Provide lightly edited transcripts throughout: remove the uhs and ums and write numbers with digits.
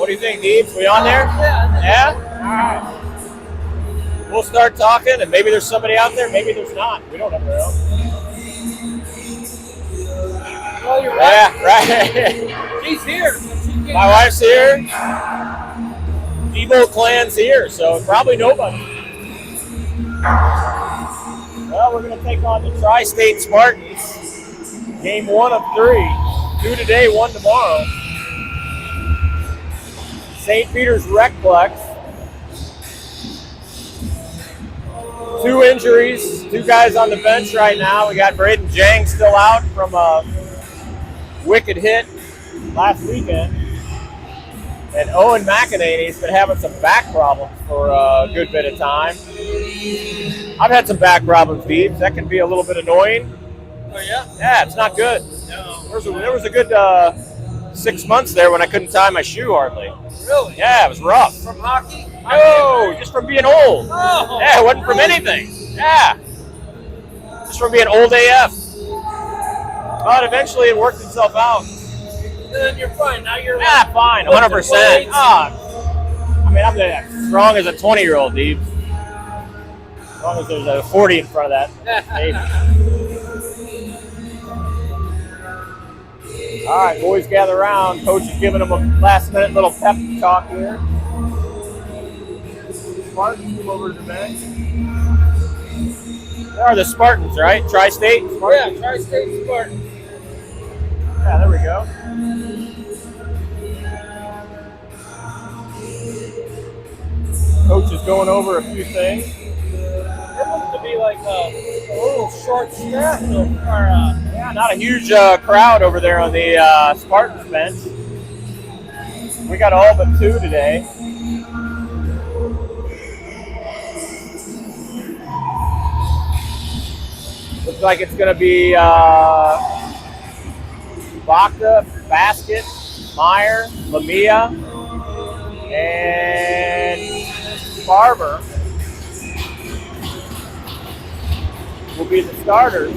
What do you think, Deebs? We on there? Yeah? All right. We'll start talking, and maybe there's somebody out there, maybe there's not. We don't ever know. Well, you're right. Yeah, right. She's here. My wife's here. Debo clan's here, so probably nobody. Well, we're going to take on the Tri-State Spartans. Game 1 of 3. 2 today, 1 tomorrow. St. Peter's Recplex. 2 injuries, 2 guys on the bench right now. We got Braden Jang still out from a wicked hit last weekend. And Owen McEnany's been having some back problems for a good bit of time. I've had some back problems, Deebs. That can be a little bit annoying. Oh, yeah? Yeah, it's not good. No. There was a good 6 months there when I couldn't tie my shoe hardly. Really? Yeah, it was rough. From hockey? No, just from being old. Oh. Yeah, it wasn't from anything. Yeah. Just from being old AF. But eventually it worked itself out. Then you're fine. Now you're Fine, 100%. I mean, I'm as strong as a 20-year-old, Deebs. As long as there's a 40 in front of that. Maybe. All right, boys gather around. Coach is giving them a last-minute little pep talk here. Spartans come over to the bench. They are the Spartans, right? Tri-State? Yeah, Tri-State Spartans. Yeah, there we go. Coach is going over a few things. It looks to be like a little short staff. Yeah, not a huge crowd over there on the Spartans bench. We got all but 2 today. Looks like it's going to be Bacta, Basket, Meyer, Lamia, and Barber will be the starters.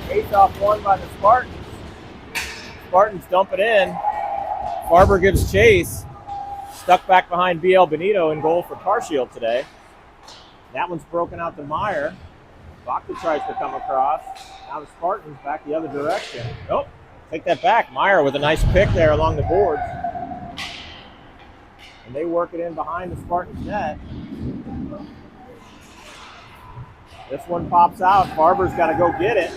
Face-off won by the Spartans. Spartans dump it in. Barber gives chase. Stuck back behind BL Benito in goal for Carshield today. That one's broken out to Meyer. Bacta tries to come across. Now the Spartans back the other direction. Nope. Take that back. Meyer with a nice pick there along the boards. And they work it in behind the Spartans net. This one pops out. Barber's got to go get it.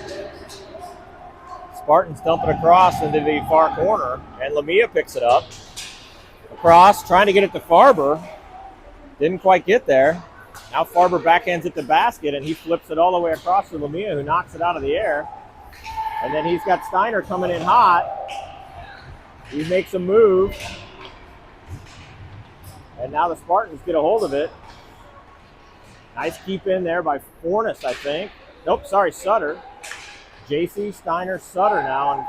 Spartans dump it across into the far corner. And Lamia picks it up. Across, trying to get it to Farber. Didn't quite get there. Now Farber backhands it to Basket, and he flips it all the way across to Lamia, who knocks it out of the air. And then he's got Steiner coming in hot. He makes a move. And now the Spartans get a hold of it. Nice keep in there by Fornes, I think. Nope, sorry, Sutter. JC, Steiner, Sutter now on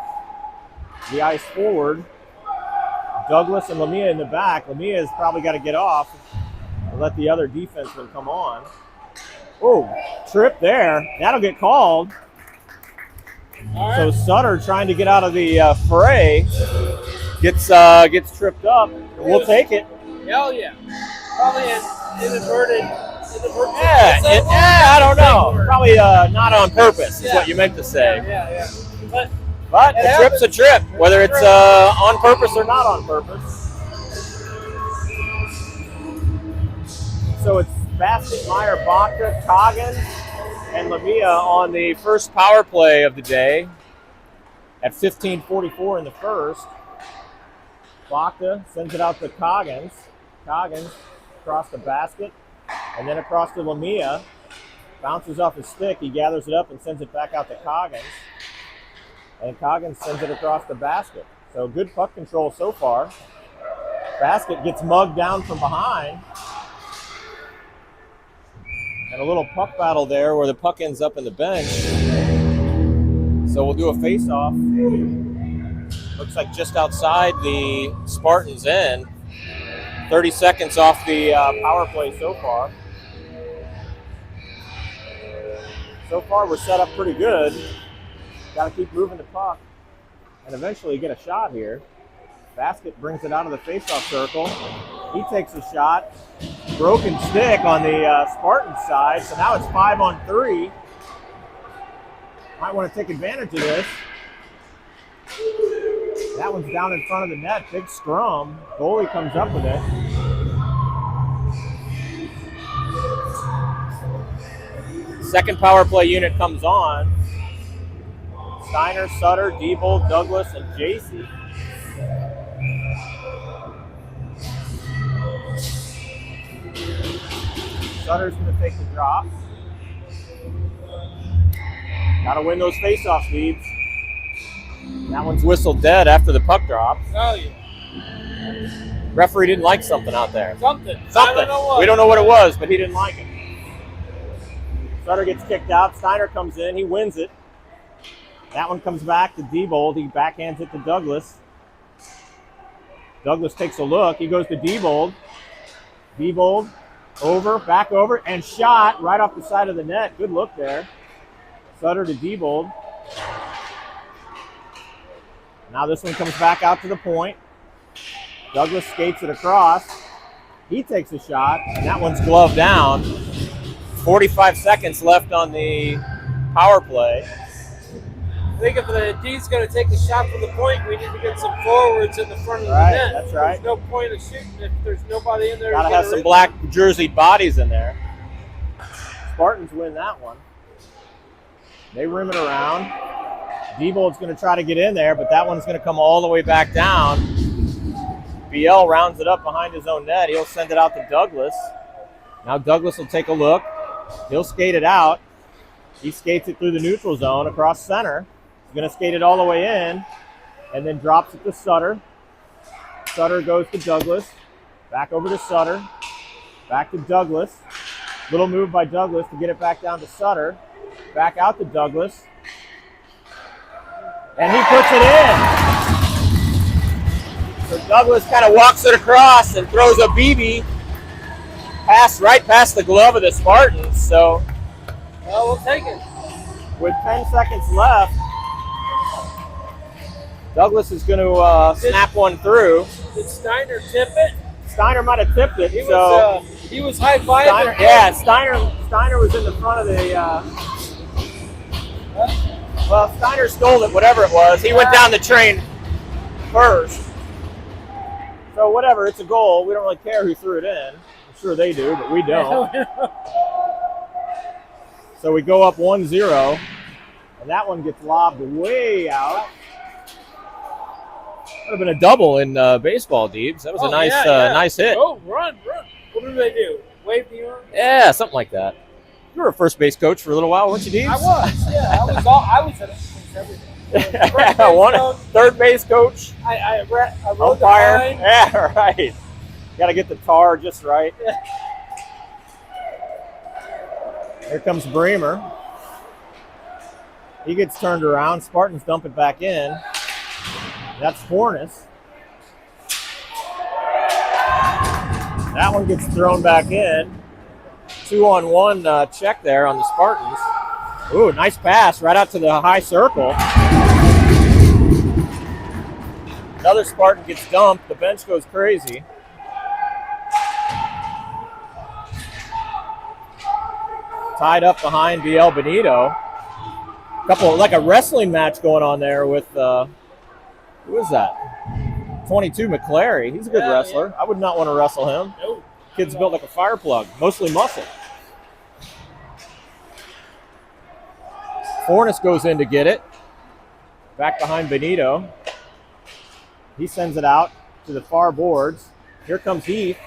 the ice forward. Douglas and Lamia in the back. Lamia has probably got to get off and let the other defenseman come on. Oh, trip there. That'll get called. Right. So Sutter trying to get out of the fray gets tripped up. We'll take it. Hell yeah. Probably an inadvertent. Yeah, I don't know. Probably not on purpose is what you meant to say. Yeah. But a trip's a trip, whether it's on purpose or not on purpose. So it's Basket, Meyer, Bacta, Coggins, and Lamia on the first power play of the day at 15:44 in the first. Bacta sends it out to Coggins. Coggins across the Basket, and then across to Lamia. Bounces off his stick. He gathers it up and sends it back out to Coggins. And Coggins sends it across the Basket. So good puck control so far. Basket gets mugged down from behind. And a little puck battle there where the puck ends up in the bench. So we'll do a face-off. Looks like just outside the Spartans' end. 30 seconds off the power play so far. So far we're set up pretty good. Got to keep moving the puck. and eventually get a shot here. Basket brings it out of the faceoff circle. He takes a shot. Broken stick on the Spartans side, so now it's 5-on-3. Might want to take advantage of this. That one's down in front of the net. Big scrum. Goalie comes up with it. Second power play unit comes on. Steiner, Sutter, Diebold, Douglas, and JC. Sutter's going to take the drop. Got to win those face-offs, Leeds. That one's whistled dead after the puck drop. Oh, yeah. Referee didn't like something out there. Something. Something. I don't know what. We don't know what it was, but he didn't like it. Sutter gets kicked out. Steiner comes in. He wins it. That one comes back to Diebold. He backhands it to Douglas. Douglas takes a look. He goes to Diebold. Diebold over, back over, and shot right off the side of the net. Good look there. Sutter to Diebold. Now this one comes back out to the point. Douglas skates it across. He takes a shot, and that one's gloved down. 45 seconds left on the power play. I think if the D's going to take a shot from the point, we need to get some forwards in the front of the Right, net. that's right. There's no point of shooting if there's nobody in there. Gotta to have get some it. black jerseyed bodies in there. Spartans win that one. They rim it around. Diebold's going to try to get in there, but that one's going to come all the way back down. BL rounds it up behind his own net. He'll send it out to Douglas. Now Douglas will take a look. He'll skate it out. He skates it through the neutral zone across center. He's going to skate it all the way in and then drops it to Sutter. Sutter goes to Douglas. Back over to Sutter. Back to Douglas. Little move by Douglas to get it back down to Sutter. Back out to Douglas. And he puts it in. So Douglas kind of walks it across and throws a BB right past the glove of the Spartans. So Well, we'll take it. with 10 seconds left, Douglas is going to snap one through. Did Steiner tip it? Steiner might have tipped it. He was Steiner, high-fiving. yeah, Steiner was in the front of the. Well, Steiner stole it, whatever it was. He went down the train first. So whatever, it's a goal. We don't really care who threw it in. I'm sure they do, but we don't. So we go up 1-0, and that one gets lobbed way out. Would have been a double in baseball, Deebs. That was a nice, nice hit. Oh, run. What did they do? Wave the arm? Yeah, something like that. You were a first base coach for a little while, weren't you, Deebs? I was, yeah. I was at everything. One third base coach, I rode umpire. the line. Yeah, right. Got to get the tar just right. Here comes Bremer. He gets turned around. Spartans dump it back in. That's Fornes. That one gets thrown back in. 2-on-1 check there on the Spartans. Ooh, nice pass right out to the high circle. Another Spartan gets dumped. The bench goes crazy. Tied up behind BL Benito. Like a wrestling match going on there with, who is that? 22 McClary. He's a good wrestler. Yeah. I would not want to wrestle him. Nope. Kid's built like a fire plug, mostly muscle. Fornes goes in to get it. Back behind Benito. He sends it out to the far boards. Here comes Heath.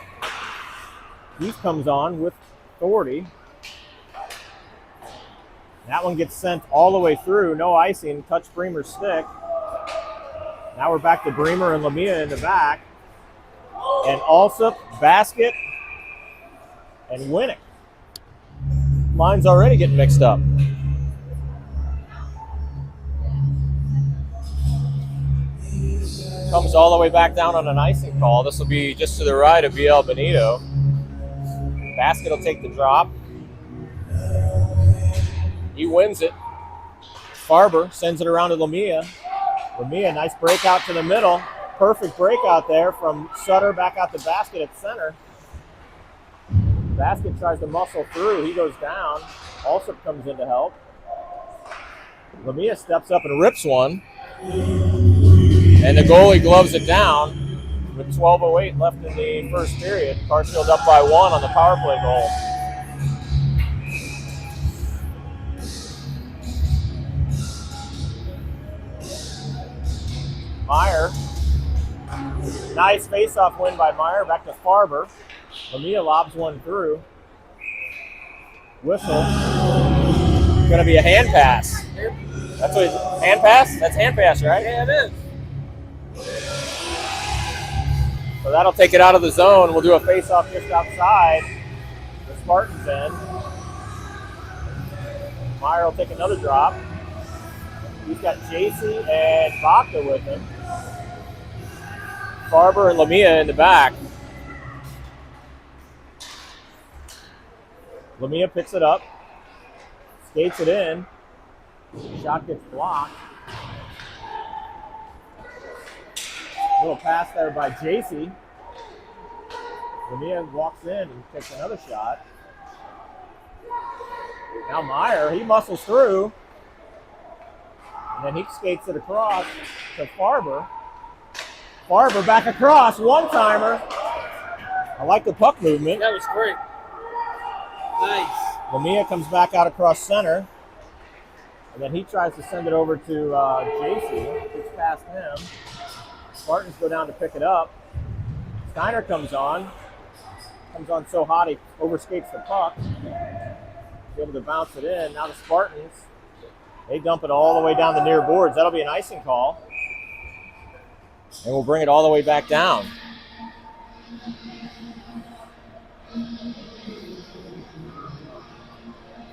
Heath comes on with authority. That one gets sent all the way through. No icing. Touch Bremer's stick. Now we're back to Bremer and Lamia in the back. And Alsop, basket, and Winnick. Line's already getting mixed up. Comes all the way back down on an icing call. This will be just to the right of BL Benito. Basket will take the drop. He wins it. Farber sends it around to Lamia. Lamia, nice breakout to the middle. Perfect breakout there from Sutter back out the basket at center. Basket tries to muscle through. He goes down. Alsop comes in to help. Lamia steps up and rips one. And the goalie gloves it down with 12:08 left in the first period. Carshield up by 1 on the power play goal. Meyer. Nice face-off win by Meyer. Back to Farber. Lamia lobs one through. Whistle. Going to be a hand pass. That's what hand pass? That's hand pass, right? Yeah, it is. So that'll take it out of the zone. We'll do a face-off just outside the Spartans end. Meyer will take another drop. He's got JC and Baca with him. Farber and Lamia in the back. Lamia picks it up, skates it in. Shot gets blocked. Little pass there by JC. Lamia walks in and takes another shot. Now Meyer, he muscles through. And then he skates it across to Farber. Farber back across, one-timer. I like the puck movement. That was great. Nice. Lamia comes back out across center. And then he tries to send it over to JC. Gets past him. Spartans go down to pick it up. Steiner comes on. Comes on so hot he overskates the puck. He's able to bounce it in. Now the Spartans, they dump it all the way down the near boards. That'll be an icing call. And we'll bring it all the way back down.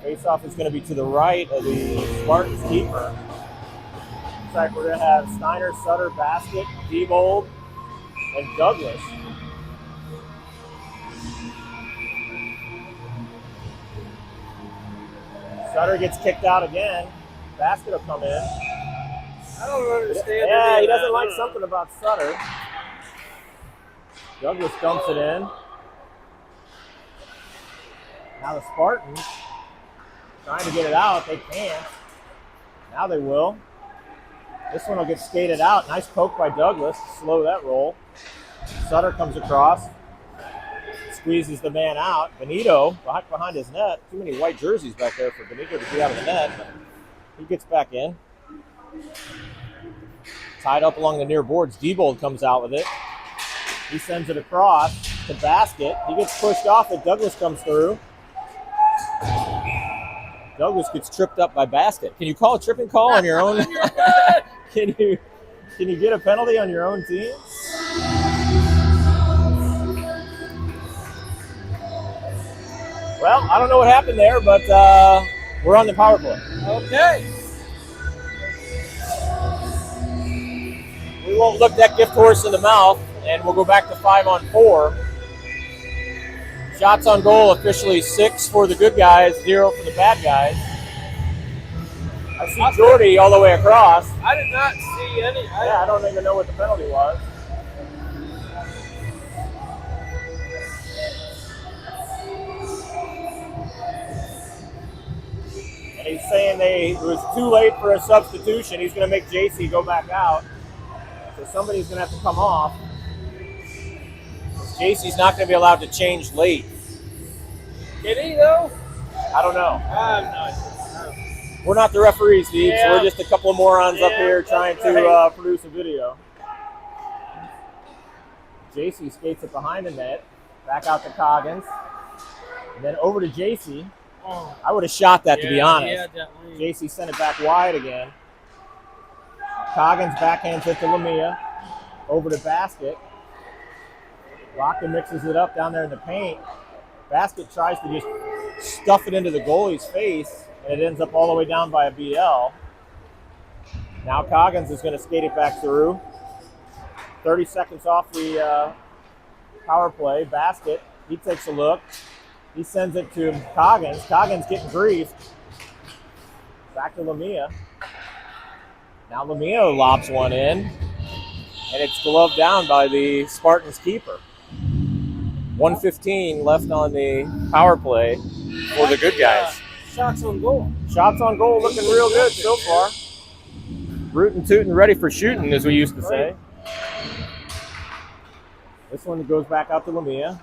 Face-off is going to be to the right of the Spartans keeper. Looks like we're going to have Steiner, Sutter, Basket, Diebold, and Douglas. Sutter gets kicked out again. Basket will come in. I don't understand. Yeah, he doesn't like something about Sutter. Douglas dumps it in. Now the Spartans trying to get it out. They can't. Now they will. This one will get skated out. Nice poke by Douglas to slow that roll. Sutter comes across. Squeezes the man out. Benito behind his net. Too many white jerseys back there for Benito to be out of the net. But he gets back in. Tied up along the near boards. Diebold comes out with it. He sends it across to Basket. He gets pushed off it. Douglas comes through. Douglas gets tripped up by Basket. Can you call a tripping call on your own? Can you get a penalty on your own team? Well, I don't know what happened there, but we're on the power play. Okay. We won't look that gift horse in the mouth, and we'll go back to 5-on-4. Shots on goal officially 6 for the good guys, 0 for the bad guys. I see Jordy all the way across. I did not see any. I don't even know what the penalty was. And he's saying it was too late for a substitution. He's going to make JC go back out. So somebody's going to have to come off. JC's not going to be allowed to change late. Did he, though? I don't know. I'm not sure. We're not the referees, Steve, so we're just a couple of morons up here trying to produce a video. JC skates it behind the net, back out to Coggins, and then over to JC. Oh. I would have shot that, to be honest. Yeah, definitely. JC sent it back wide again. Coggins backhands it to Lamia, over to Basket. Baca mixes it up down there in the paint. Basket tries to just stuff it into the goalie's face, and it ends up all the way down by a BL. Now Coggins is going to skate it back through. 30 seconds off the power play. Basket, he takes a look. He sends it to Coggins. Coggins getting griefed. Back to Lamia. Now Lemieux lobs one in, and it's gloved down by the Spartans keeper. 1:15 left on the power play for the good guys. Shots on goal. Shots on goal looking real good so far. Rootin' tootin' ready for shooting, as we used to say. This one goes back out to Lemieux.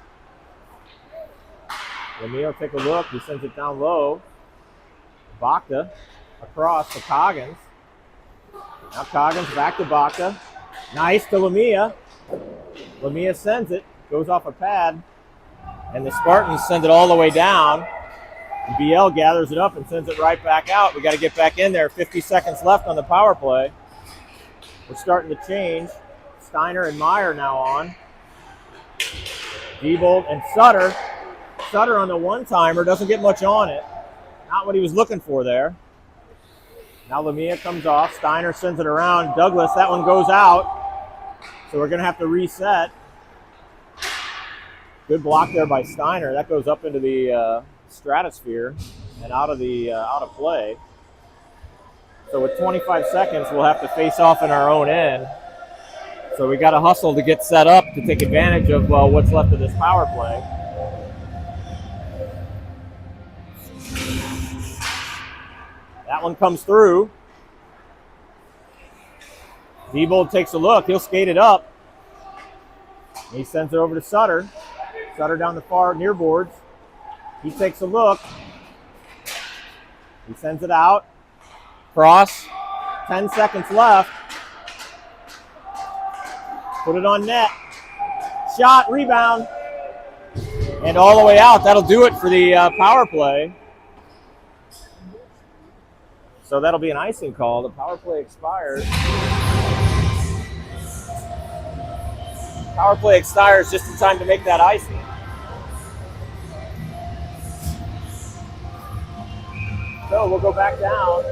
Lemieux will take a look. He sends it down low. Bakta across to Coggins. Now Coggins back to Bakta. Nice to Lemieux. Lemieux sends it. Goes off a pad. And the Spartans send it all the way down. And BL gathers it up and sends it right back out. We got to get back in there. 50 seconds left on the power play. We're starting to change. Steiner and Meyer now on. Diebold and Sutter. Sutter on the one-timer. Doesn't get much on it. Not what he was looking for there. Now Lemieux comes off. Steiner sends it around. Douglas, that one goes out. So we're going to have to reset. Good block there by Steiner. That goes up into the stratosphere and out of play. So with 25 seconds, we'll have to face off in our own end. So we got to hustle to get set up to take advantage of what's left of this power play. That one comes through. Diebold takes a look. He'll skate it up. He sends it over to Sutter. Sutter down the far near boards. He takes a look. He sends it out. Cross. 10 seconds left. Put it on net. Shot, rebound. And all the way out. That'll do it for the power play. So that'll be an icing call. The power play expires. Power play expires just in time to make that icing. So we'll go back down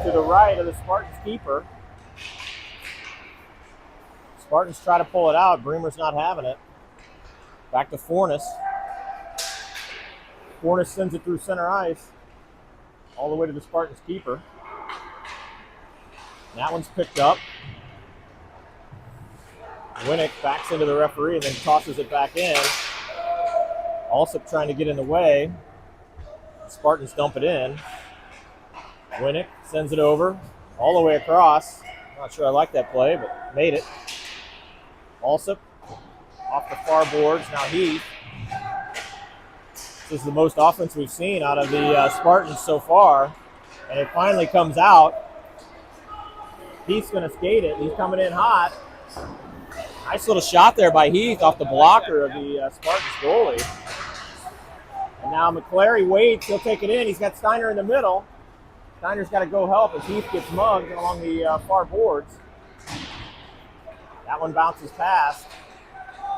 to the right of the Spartans keeper. Spartans try to pull it out. Bremer's not having it. Back to Fornes. Fornes sends it through center ice. All the way to the Spartans keeper. That one's picked up. Winnick backs into the referee and then tosses it back in. Alsop trying to get in the way. Spartans dump it in. Winnick sends it over all the way across. Not sure I like that play, but made it. Alsop off the far boards. Now Heath. This is the most offense we've seen out of the Spartans so far. And it finally comes out. Heath's going to skate it. He's coming in hot. Nice little shot there by Heath off the blocker of the Spartans goalie. And now McClary waits. He'll take it in. He's got Steiner in the middle. Steiner's got to go help as Heath gets mugged along the far boards. That one bounces past.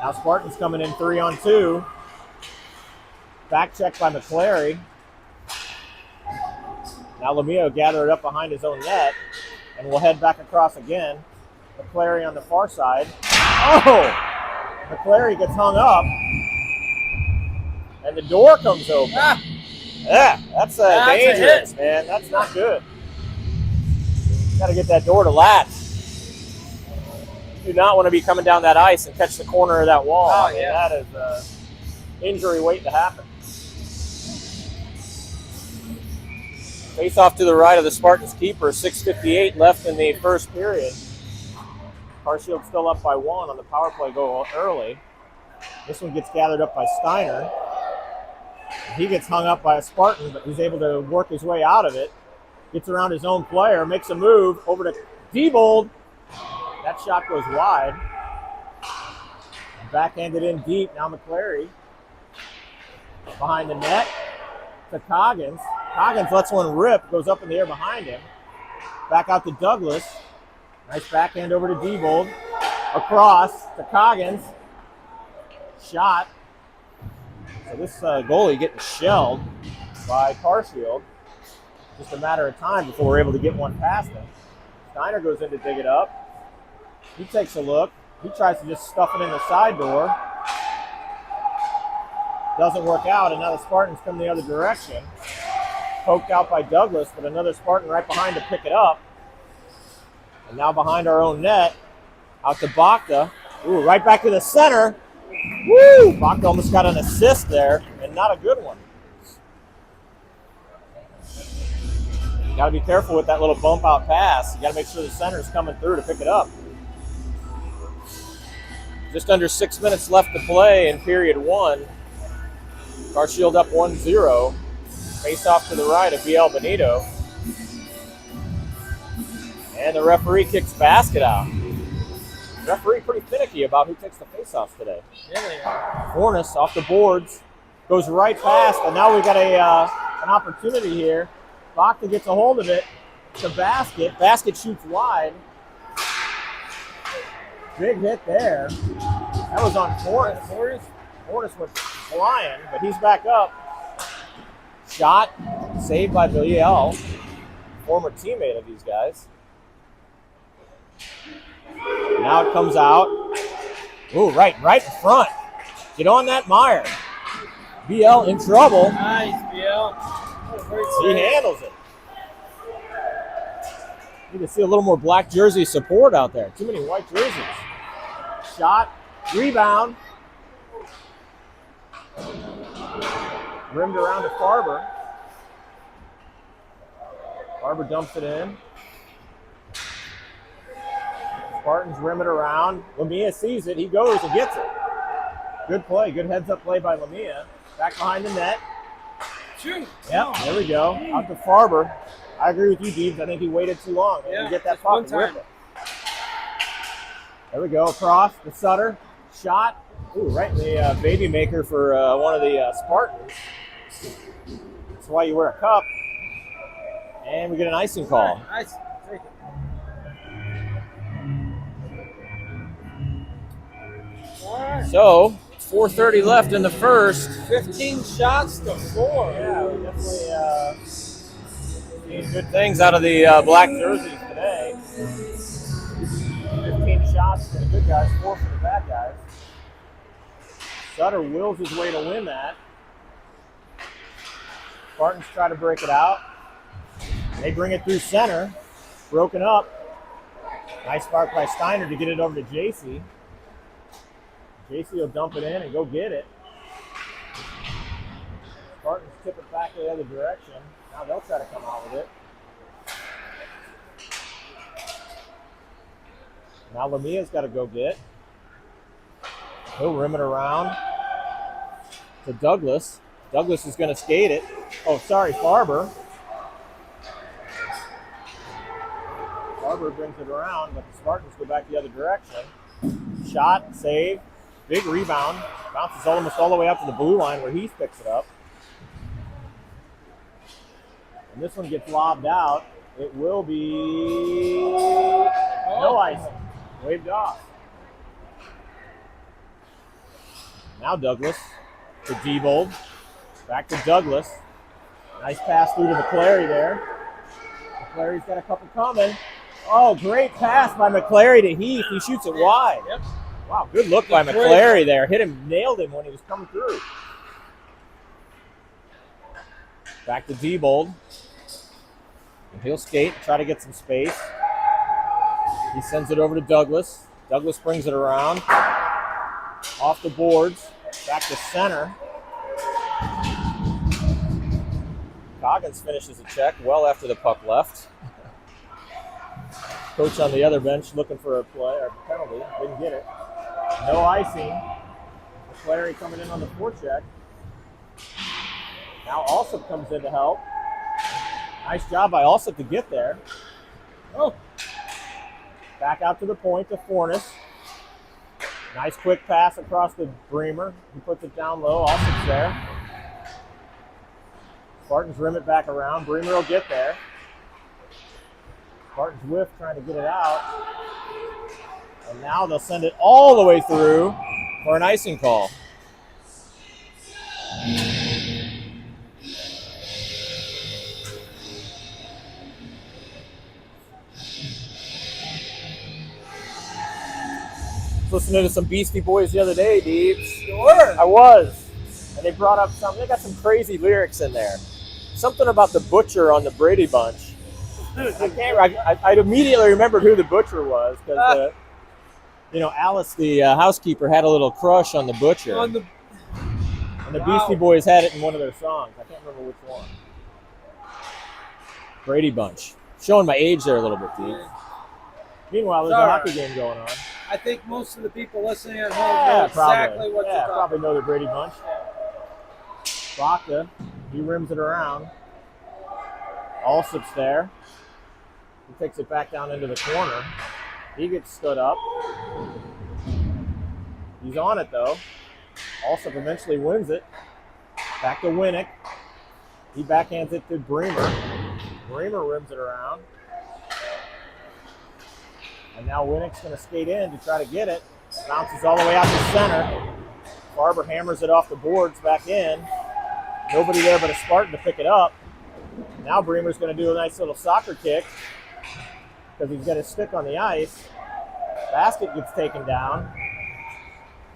Now Spartans coming in 3-on-2. Back check by McClary. Now Lemieux gathered it up behind his own net. And we'll head back across again. McClary on the far side. Oh! McClary gets hung up. And the door comes open. Yeah, that's dangerous, man. That's not good. Got to get that door to latch. You do not want to be coming down that ice and catch the corner of that wall. Oh, I mean, yeah. that is injury waiting to happen. Face off to the right of the Spartans keeper. 6:58 left in the first period. Carshield still up by 1 on the power play goal early. This one gets gathered up by Steiner. He gets hung up by a Spartan, but he's able to work his way out of it. Gets around his own player, makes a move over to Diebold. That shot goes wide. Backhanded in deep. Now McClary behind the net to Coggins. Coggins lets one rip, goes up in the air behind him. Back out to Douglas. Nice backhand over to Diebold. Across to Coggins. Shot. So this goalie getting shelled by Carshield. Just a matter of time before we're able to get one past him. Steiner goes in to dig it up. He takes a look. He tries to just stuff it in the side door. Doesn't work out, and now the Spartans come the other direction. poked out by Douglas, but another Spartan right behind to pick it up. And now behind our own net, out to Bakta. Ooh, right back to the center. Woo! Bakta almost got an assist there, and not a good one. You got to be careful with that little bump out pass. You got to make sure the center is coming through to pick it up. Just under 6 minutes left to play in period one. Carshield up 1-0. Face off to the right of BL Benito. And the referee kicks basket out. The referee pretty finicky about who takes the face-offs today. Really? Fornes off the boards. Goes right past, and now we've got an opportunity here. Bakta gets a hold of it. The basket. Basket shoots wide. Big hit there. That was on Fornes. Fornes went flying, but he's back up. Shot saved by Villiel, former teammate of these guys. Now it comes out. Ooh, right in front. Get on that, Meyer. BL in trouble. Nice, BL. He handles it. Need to see a little more black jersey support out there. Too many white jerseys. Shot, rebound. Rimmed around to Farber. Farber dumps it in. Spartans rim it around. Lamia sees it. He goes and gets it. Good play. Good heads-up play by Lamia. Back behind the net. Shoot. Yep, there we go. Out to Farber. I agree with you, Deebs. I think he waited too long. Yeah, to get that puck and rip it. There we go. Across the Sutter. Shot. Ooh, right in the baby maker for one of the Spartans. That's why you wear a cup. And we get an icing call. Nice. Take it. All right. So, 4:30 left in the first. 15 shots to 4. Yeah, we definitely seen good things out of the black jerseys today. 15 shots for the good guys, 4 for the bad guys. Sutter wills his way to win that. Spartans try to break it out. They bring it through center. Broken up. Nice spark by Steiner to get it over to JC. JC will dump it in and go get it. Spartans tip it back the other direction. Now they'll try to come out with it. Now Lamia's got to go get. He'll rim it around to Douglas. Douglas is going to skate it. Oh, sorry, Farber. Farber brings it around, but the Spartans go back the other direction. Shot, save, big rebound. Bounces almost all the way up to the blue line where Heath picks it up. And this one gets lobbed out. It will be no icing. Waved off. Now Douglas to Diebold. Back to Douglas. Nice pass through to McClary there. McClary's got a couple coming. Oh, great pass by McClary to Heath. He shoots it wide. Yep. Wow, good look by McClary there. Hit him, nailed him when he was coming through. Back to Diebold. And he'll skate, try to get some space. He sends it over to Douglas. Douglas brings it around. Off the boards. Back to center. Coggins finishes a check well after the puck left. Coach on the other bench looking for a play or penalty. Didn't get it. No icing. McClary coming in on the forecheck. Now Alsop comes in to help. Nice job by Alsop to get there. Oh. Back out to the point to Fornes. Nice quick pass across to Bremer. He puts it down low. Alsop's there. Spartans rim it back around. Bremer will get there. Spartans whiff trying to get it out. And now they'll send it all the way through for an icing call. Listening to some Beastie Boys the other day, Deebs. You were? I was. And they brought up they got some crazy lyrics in there. something about the butcher on the Brady Bunch. I immediately remembered who the butcher was because, Alice, the housekeeper, had a little crush on the butcher. And the Beastie Boys had it in one of their songs. I can't remember which one. Brady Bunch. Showing my age there a little bit, Steve. Meanwhile, there's a hockey game going on. I think most of the people listening at home know exactly what you're talking probably know the Brady Bunch. Baca, he rims it around. Allsup's there. He takes it back down into the corner. He gets stood up. He's on it, though. Allsup eventually wins it. Back to Winnick. He backhands it to Bremer. Bremer rims it around. And now Winnick's going to skate in to try to get it. Bounces all the way out to center. Barber hammers it off the boards back in. Nobody there but a Spartan to pick it up. Now Bremer's going to do a nice little soccer kick because he's got his stick on the ice. Basket gets taken down.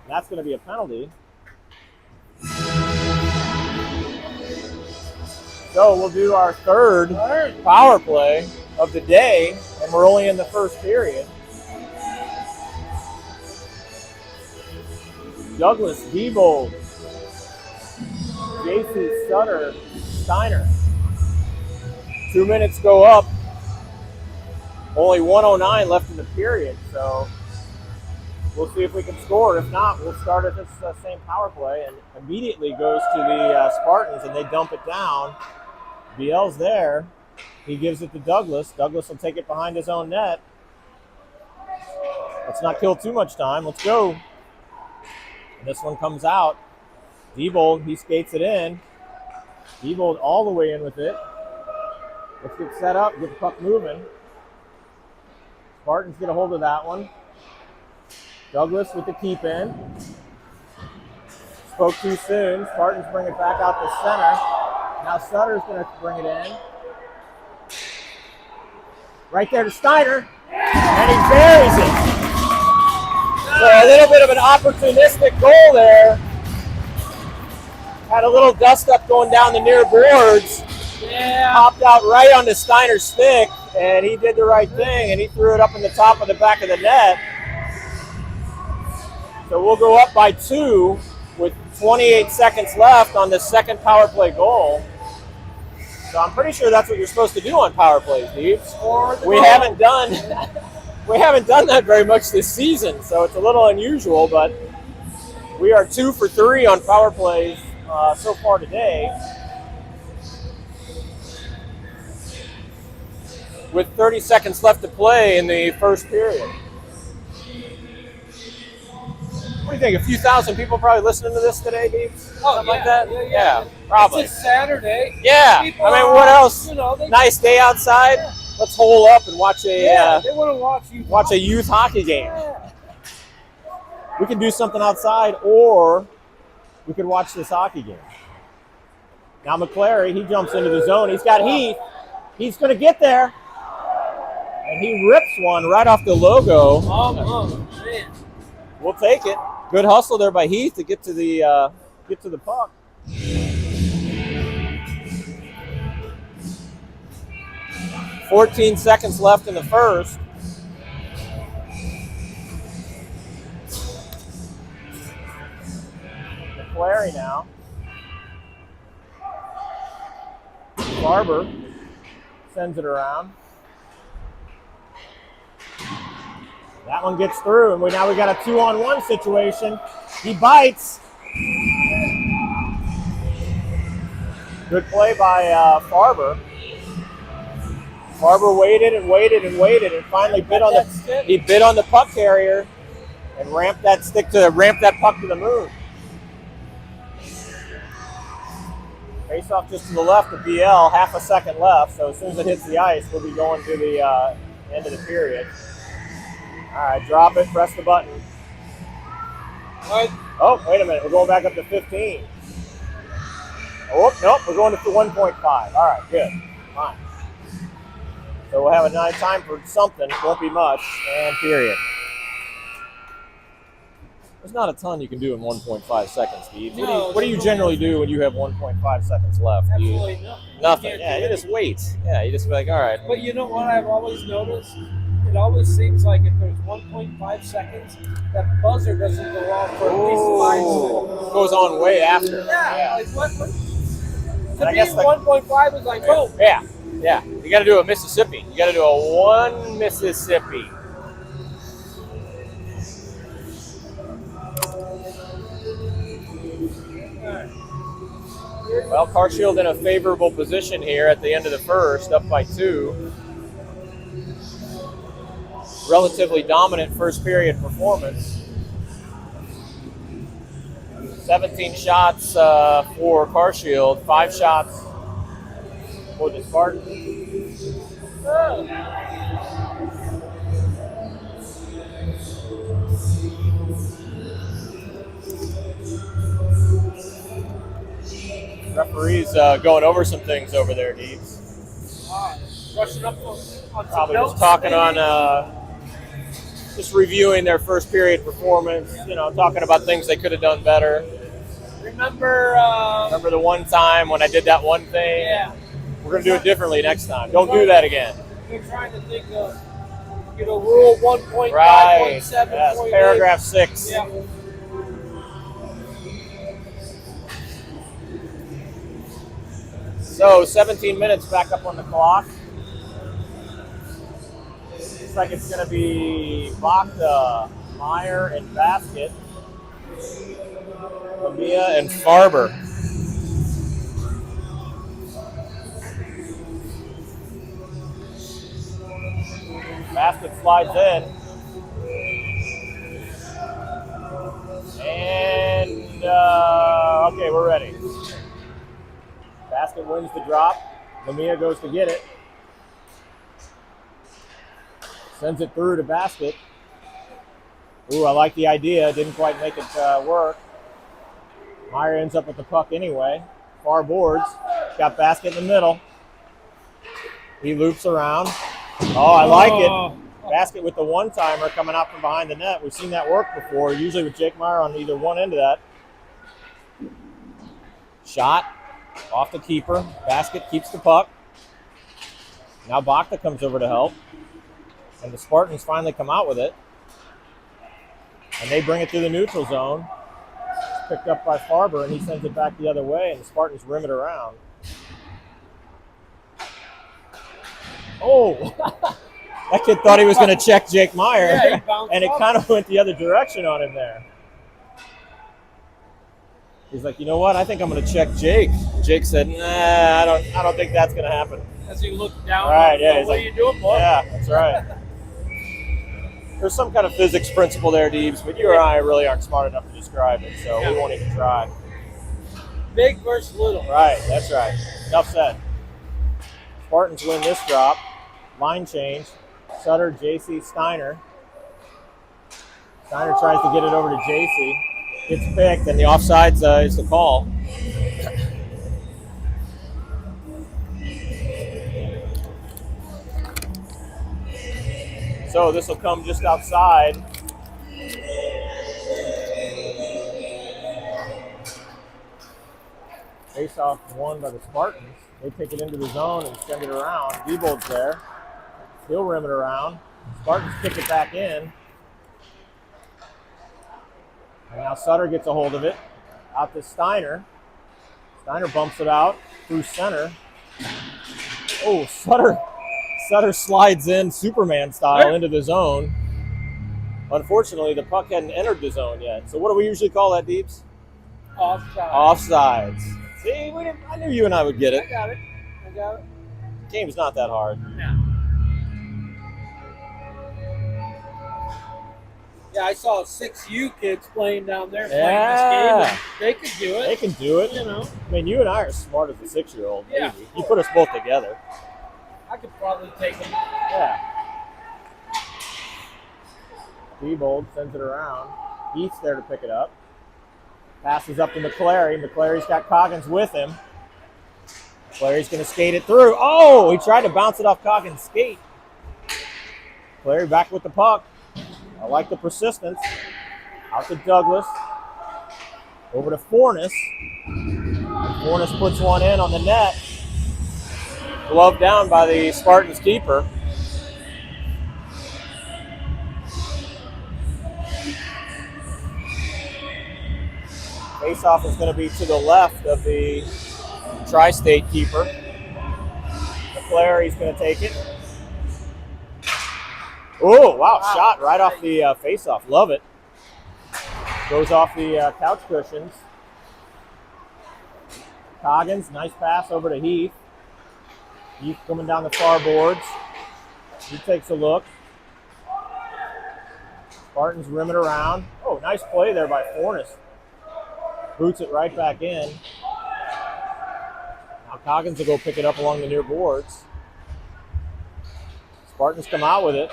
That's going to be a penalty. So we'll do our third power play of the day, and we're only in the first period. Douglas, Diebold, JC, Sutter, Steiner. 2 minutes go up. Only 1:09 left in the period, so we'll see if we can score. If not, we'll start at this same power play, and immediately goes to the Spartans, and they dump it down. BL's there. He gives it to Douglas. Douglas will take it behind his own net. Let's not kill too much time. Let's go. And this one comes out. Diebold, he skates it in. Diebold all the way in with it. Let's get set up, get the puck moving. Spartans get a hold of that one. Douglas with the keep in. Spoke too soon. Spartans bring it back out to center. Now Sutter's going to bring it in. Right there to Steiner. And he buries it. So a little bit of an opportunistic goal there. Had a little dust up going down the near boards. Yeah. Popped out right onto Steiner's stick, and he did the right thing, and he threw it up in the top of the back of the net. So we'll go up by 2 with 28 seconds left on the second power play goal. So I'm pretty sure that's what you're supposed to do on power plays, Steve. We haven't done that very much this season, so it's a little unusual, but we are 2 for 3 on power plays so far today. With 30 seconds left to play in the first period. What do you think? A few thousand people probably listening to this today, Dave? Something like that? Yeah, probably. It's a Saturday. Yeah. People I mean, what else? They, nice day outside. Yeah. Let's hole up and watch a they want to watch a youth hockey game. Yeah. We can do something outside, or we could watch this hockey game. Now McClary, he jumps into the zone. He's got Heath. He's going to get there. And he rips one right off the logo. Oh, man. We'll take it. Good hustle there by Heath to get to the puck. $14 seconds left in the first. McClary now. Barber sends it around. That one gets through, and now we got a 2-on-1 situation. He bites. Good play by Farber. Farber waited and waited and waited, and finally bit on the puck carrier and ramped that puck to the moon. Face off just to the left of BL, half a second left. So as soon as it hits the ice, we'll be going to the end of the period. All right, drop it, press the button. Oh, wait a minute, we're going back up to 15. Oh, nope, we're going to 1.5. All right, good, fine. So we'll have a time for something, won't be much, and period. There's not a ton you can do in 1.5 seconds, Steve. No, What do you generally do when you have 1.5 seconds left? Absolutely nothing. Nothing. Yeah, you just wait. Yeah, you just be like, all right. But you know what I've always noticed? It always seems like if there's 1.5 seconds, that buzzer doesn't go off for at least 5 seconds. Goes on way after. Yeah. Like what? To I me, guess 1.5 is like, boom. Yeah. You got to do a Mississippi. You got to do a 1 Mississippi. Well, Carshield in a favorable position here at the end of the first, up by 2. Relatively dominant first period performance. 17 shots for Carshield, 5 shots for the Spartans. Referees going over some things over there, Deeds. Rushing up on Probably some just notes, talking maybe? on, just reviewing their first period performance. Talking about things they could have done better. Remember the one time when I did that one thing? Yeah. We're gonna do it differently next time. Don't do that again. We're trying to think of, rule 1.5, Right. 1.7, Yes, 0.8. paragraph 6. Yeah. So 17 minutes back up on the clock. Looks like it's going to be Bacta, Meyer, and Basket. Lamia and Farber. Basket slides in. And, okay, we're ready. Basket wins the drop. Lamia goes to get it. Sends it through to Basket. Ooh, I like the idea. Didn't quite make it work. Meyer ends up with the puck anyway. Far boards. Got Basket in the middle. He loops around. Oh, I like it. Basket with the one-timer coming out from behind the net. We've seen that work before, usually with Jake Meyer on either one end of that. Shot. Off the keeper. Basket keeps the puck. Now Bacta comes over to help. And the Spartans finally come out with it. And they bring it through the neutral zone. It's picked up by Farber, and he sends it back the other way, and the Spartans rim it around. Oh! That kid thought he was going to check Jake Meyer. Yeah, and it kind of went the other direction on him there. He's like, you know what? I think I'm going to check Jake. Jake said, nah, I don't think that's going to happen. As he looked down, right? Yeah. What are you doing, boy? Yeah, that's right. There's some kind of physics principle there, Deebs, but you or I really aren't smart enough to describe it, so we won't even try. Big versus little. Right, that's right. Enough said. Spartans win this drop. Line change. Sutter, JC, Steiner. Steiner tries to get it over to JC. Gets picked, and the offsides is the call. So this will come just outside. Face off won by the Spartans. They take it into the zone and send it around. Diebold's there. He'll rim it around. Spartans kick it back in. And now Sutter gets a hold of it. Out to Steiner. Steiner bumps it out through center. Oh, Sutter slides in Superman style into the zone. Unfortunately, the puck hadn't entered the zone yet. So what do we usually call that, Deeps? Offsides. See, I knew you and I would get it. I got it. The game's not that hard. Yeah, I saw 6U kids playing down there playing this game. And they could do it. They can do it. You know. I mean, you and I are smart as a 6-year-old. Yeah. Maybe. You put us both together. I could probably take it. Yeah. Diebold sends it around. Heath's there to pick it up. Passes up to McClary. McClary's got Coggins with him. McClary's going to skate it through. Oh, he tried to bounce it off Coggins' skate. McClary back with the puck. I like the persistence. Out to Douglas. Over to Fornes. Fornes puts one in on the net. Glove down by the Spartans keeper. Face-off is going to be to the left of the Tri-State keeper. The player, he's going to take it. Oh, wow, shot right off the face-off. Love it. Goes off the couch cushions. Coggins, nice pass over to Heath. Heath coming down the far boards. He takes a look. Spartans rim it around. Oh, nice play there by Fornes. Boots it right back in. Now Coggins will go pick it up along the near boards. Spartans come out with it.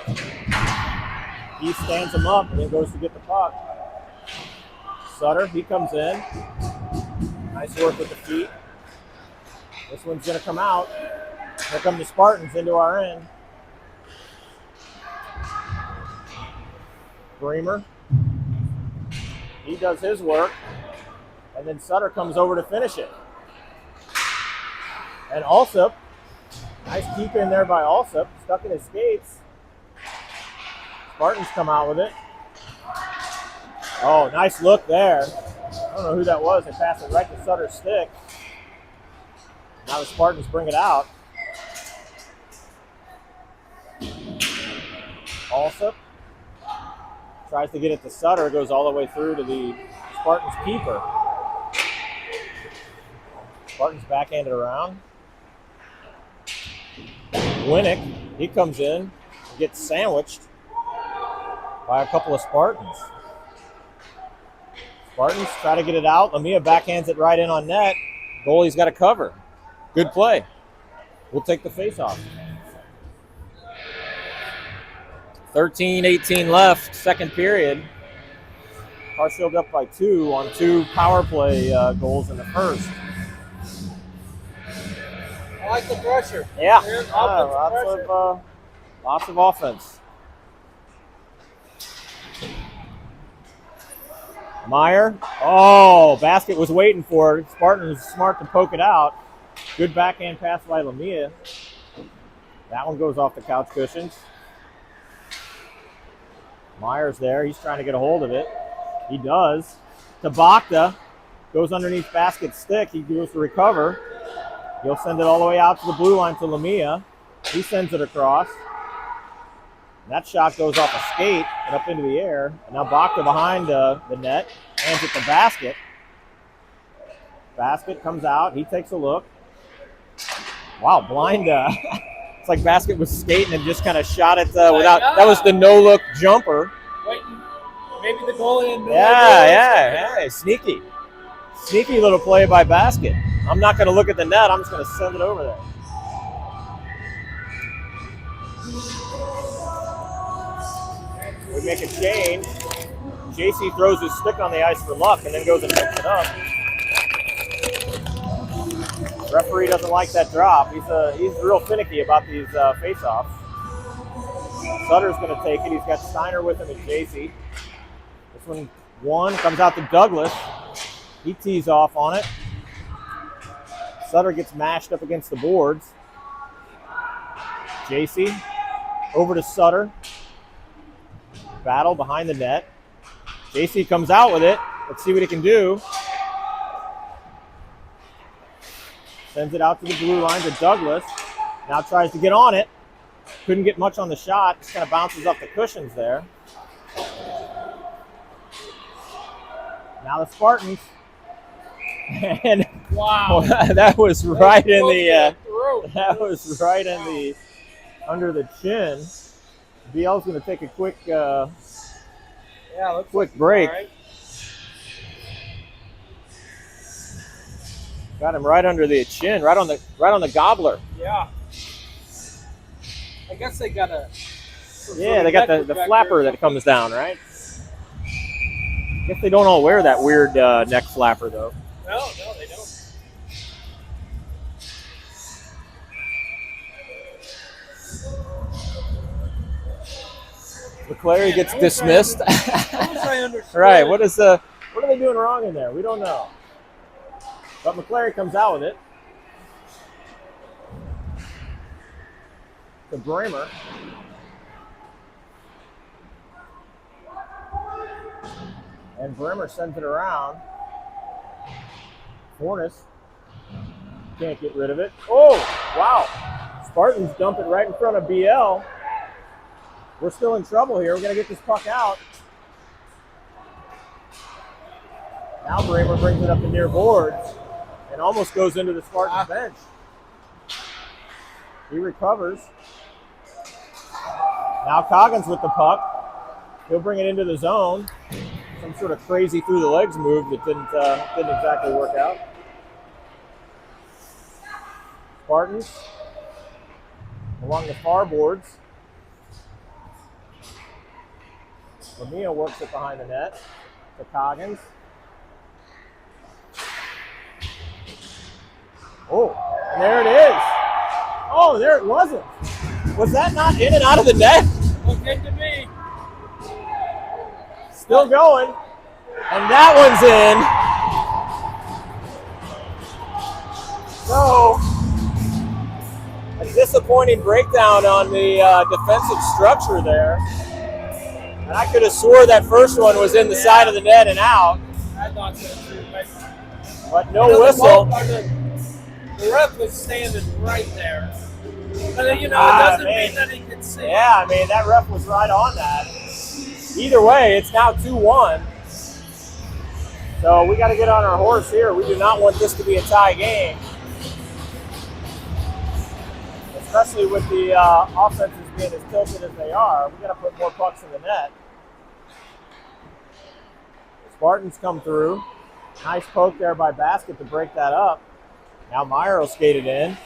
He stands him up and then goes to get the puck. Sutter, he comes in. Nice work with the feet. This one's going to come out. Here come the Spartans into our end. Bremer. He does his work. And then Sutter comes over to finish it. And Alsop, nice keep in there by Alsop, stuck in his skates. Spartans come out with it. Oh, nice look there. I don't know who that was. They passed it right to Sutter's stick. Now the Spartans bring it out. Alsop tries to get it to Sutter, goes all the way through to the Spartans keeper. Spartans backhanded around. Winnick, he comes in and gets sandwiched by a couple of Spartans. Spartans try to get it out. Lamia backhands it right in on net. Goalie's got to cover. Good play. We'll take the face-off. 13-18 left, second period. Carshield up by 2 on 2 power play goals in the first. I like the pressure. Yeah, Pressure. lots of offense. Meyer. Oh, basket was waiting for it. Spartan was smart to poke it out. Good backhand pass by Lamia. That one goes off the couch cushions. Meyer's there. He's trying to get a hold of it. He does. Tabakta goes underneath basket's stick. He goes to recover. He'll send it all the way out to the blue line to Lamia. He sends it across. And that shot goes off a skate and up into the air. And now Bakta behind the net. Hands it to Basket. Basket comes out. He takes a look. Wow, blind. It's like Basket was skating and just kind of shot it without. That was the no-look jumper. Waiting. Maybe the goalie and Yeah. Sneaky. Sneaky little play by Basket. I'm not going to look at the net. I'm just going to send it over there. We make a change. JC throws his stick on the ice for luck and then goes and picks it up. Referee doesn't like that drop. He's real finicky about these face-offs. Sutter's going to take it. He's got Steiner with him and JC. This one comes out to Douglas. He tees off on it. Sutter gets mashed up against the boards. JC over to Sutter. Battle behind the net. JC comes out with it. Let's see what he can do. Sends it out to the blue line to Douglas. Now tries to get on it. Couldn't get much on the shot. Just kind of bounces off the cushions there. Now the Spartans. And wow, that was right in the. That was right in the under the chin. BL's going to take a quick break. Right. Got him right under the chin, right on the gobbler. Yeah. I guess they got a. Yeah, they got the flapper that comes down, right? Guess they don't all wear that weird neck flapper though. No, they don't. McClary gets dismissed. I wish I understood. Right. What are they doing wrong in there? We don't know. But McClary comes out with it. To Bramer. And Bremer sends it around. Fornes can't get rid of it. Oh, wow. Spartans dump it right in front of BL. We're still in trouble here. We're going to get this puck out. Now Bremer brings it up the near boards and almost goes into the Spartans bench. He recovers. Now Coggins with the puck. He'll bring it into the zone. Some sort of crazy through the legs move that didn't exactly work out. Spartans along the far boards. Lamia works it behind the net to Coggins. Oh, and there it is. Oh, there it wasn't. Was that not in and out of the net? Okay to me. Still going. And that one's in. So, a disappointing breakdown on the defensive structure there. And I could have swore that first one was in the side of the net and out. I thought so too. But no whistle. The ref was standing right there. But it doesn't mean that he can see. Yeah, I mean, that ref was right on that. Either way, it's now 2-1. So we got to get on our horse here. We do not want this to be a tie game. Especially with the offenses being as tilted as they are. We got to put more pucks in the net. The Spartans come through. Nice poke there by Basket to break that up. Now Meyer will skate it in.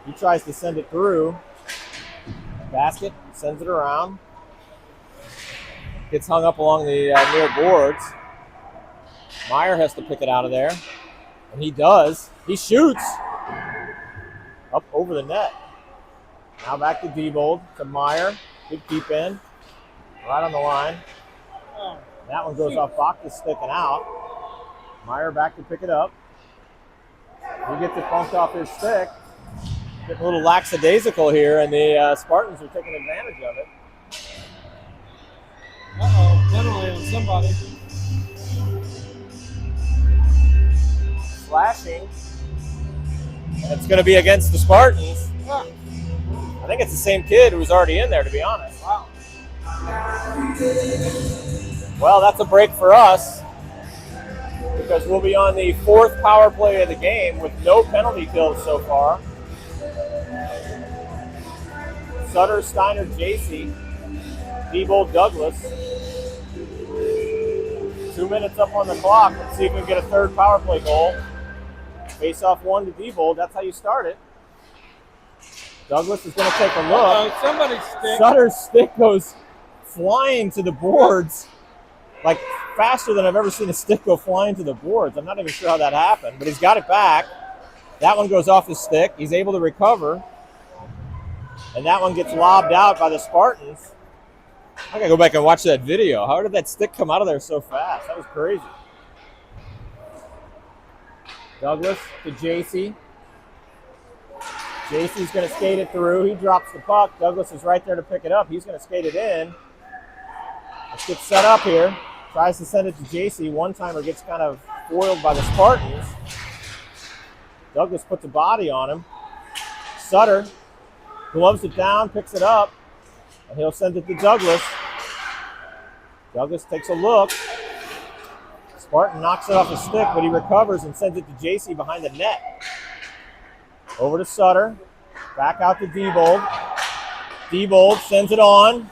He tries to send it through. Basket sends it around. Gets hung up along the near boards. Meyer has to pick it out of there. And he does. He shoots. Up over the net. Now back to Diebold, to Meyer. Good keep in. Right on the line. That one goes off Bach's stick and out. Meyer back to pick it up. He gets it bumped off his stick. Getting a little lackadaisical here, and the Spartans are taking advantage of it. Uh-oh, penalty on somebody. Slashing. And it's going to be against the Spartans. Huh. I think it's the same kid who was already in there, to be honest. Wow. Well, that's a break for us because we'll be on the fourth power play of the game with no penalty kills so far. Sutter, Steiner, JC, Diebold, Douglas. 2 minutes up on the clock. Let's see if we can get a third power play goal. Face off one to Diebold. That's how you start it. Douglas is going to take a look. Somebody's stick. Sutter's stick goes flying to the boards, like faster than I've ever seen a stick go flying to the boards. I'm not even sure how that happened, but he's got it back. That one goes off his stick. He's able to recover. And that one gets lobbed out by the Spartans. I gotta go back and watch that video. How did that stick come out of there so fast? That was crazy. Douglas to JC. JC's gonna skate it through. He drops the puck. Douglas is right there to pick it up. He's gonna skate it in. Let's get set up here. Tries to send it to JC. One-timer gets kind of foiled by the Spartans. Douglas puts a body on him. Sutter gloves it down, picks it up, and he'll send it to Douglas. Douglas takes a look. Spartan knocks it off his stick, but he recovers and sends it to JC behind the net. Over to Sutter. Back out to Diebold. Diebold sends it on.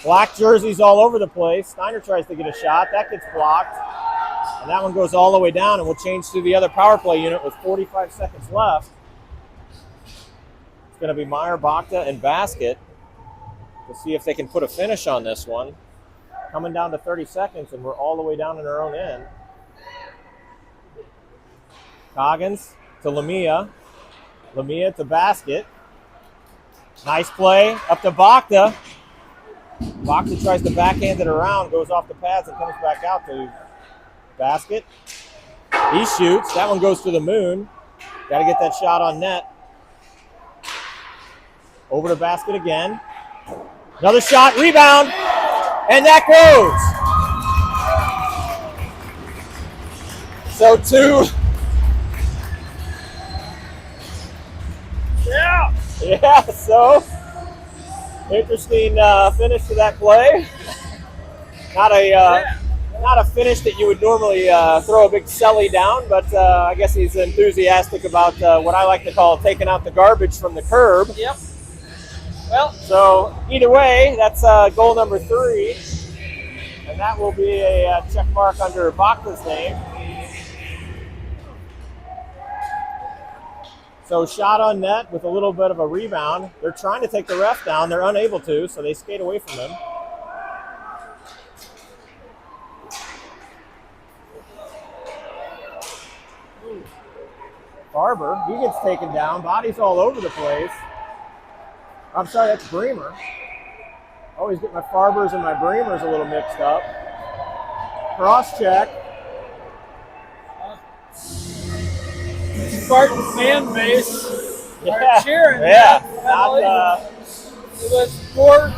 Black jerseys all over the place. Steiner tries to get a shot. That gets blocked. And that one goes all the way down, and we'll change to the other power play unit with 45 seconds left. It's going to be Meyer, Bachta, and Basket to see if they can put a finish on this one. Coming down to 30 seconds, and we're all the way down in our own end. Coggins to Lamia. Lamia to Basket. Nice play up to Bachta. Bachta tries to backhand it around, goes off the pads and comes back out to basket. He shoots. That one goes to the moon. Got to get that shot on net. Over to basket again. Another shot, rebound, and that goes. So two. Yeah, so interesting finish to that play. Not a finish that you would normally throw a big celly down, but I guess he's enthusiastic about what I like to call taking out the garbage from the curb. Yep. Well, so either way, that's goal number 3, and that will be a check mark under Bachta's name. So shot on net with a little bit of a rebound. They're trying to take the ref down. They're unable to, so they skate away from him. Barber, he gets taken down. Body's all over the place. I'm sorry, that's Bremer. Always get my Farbers and my Bremers a little mixed up. Cross check. Spartan fan base are cheering. Yeah. It was four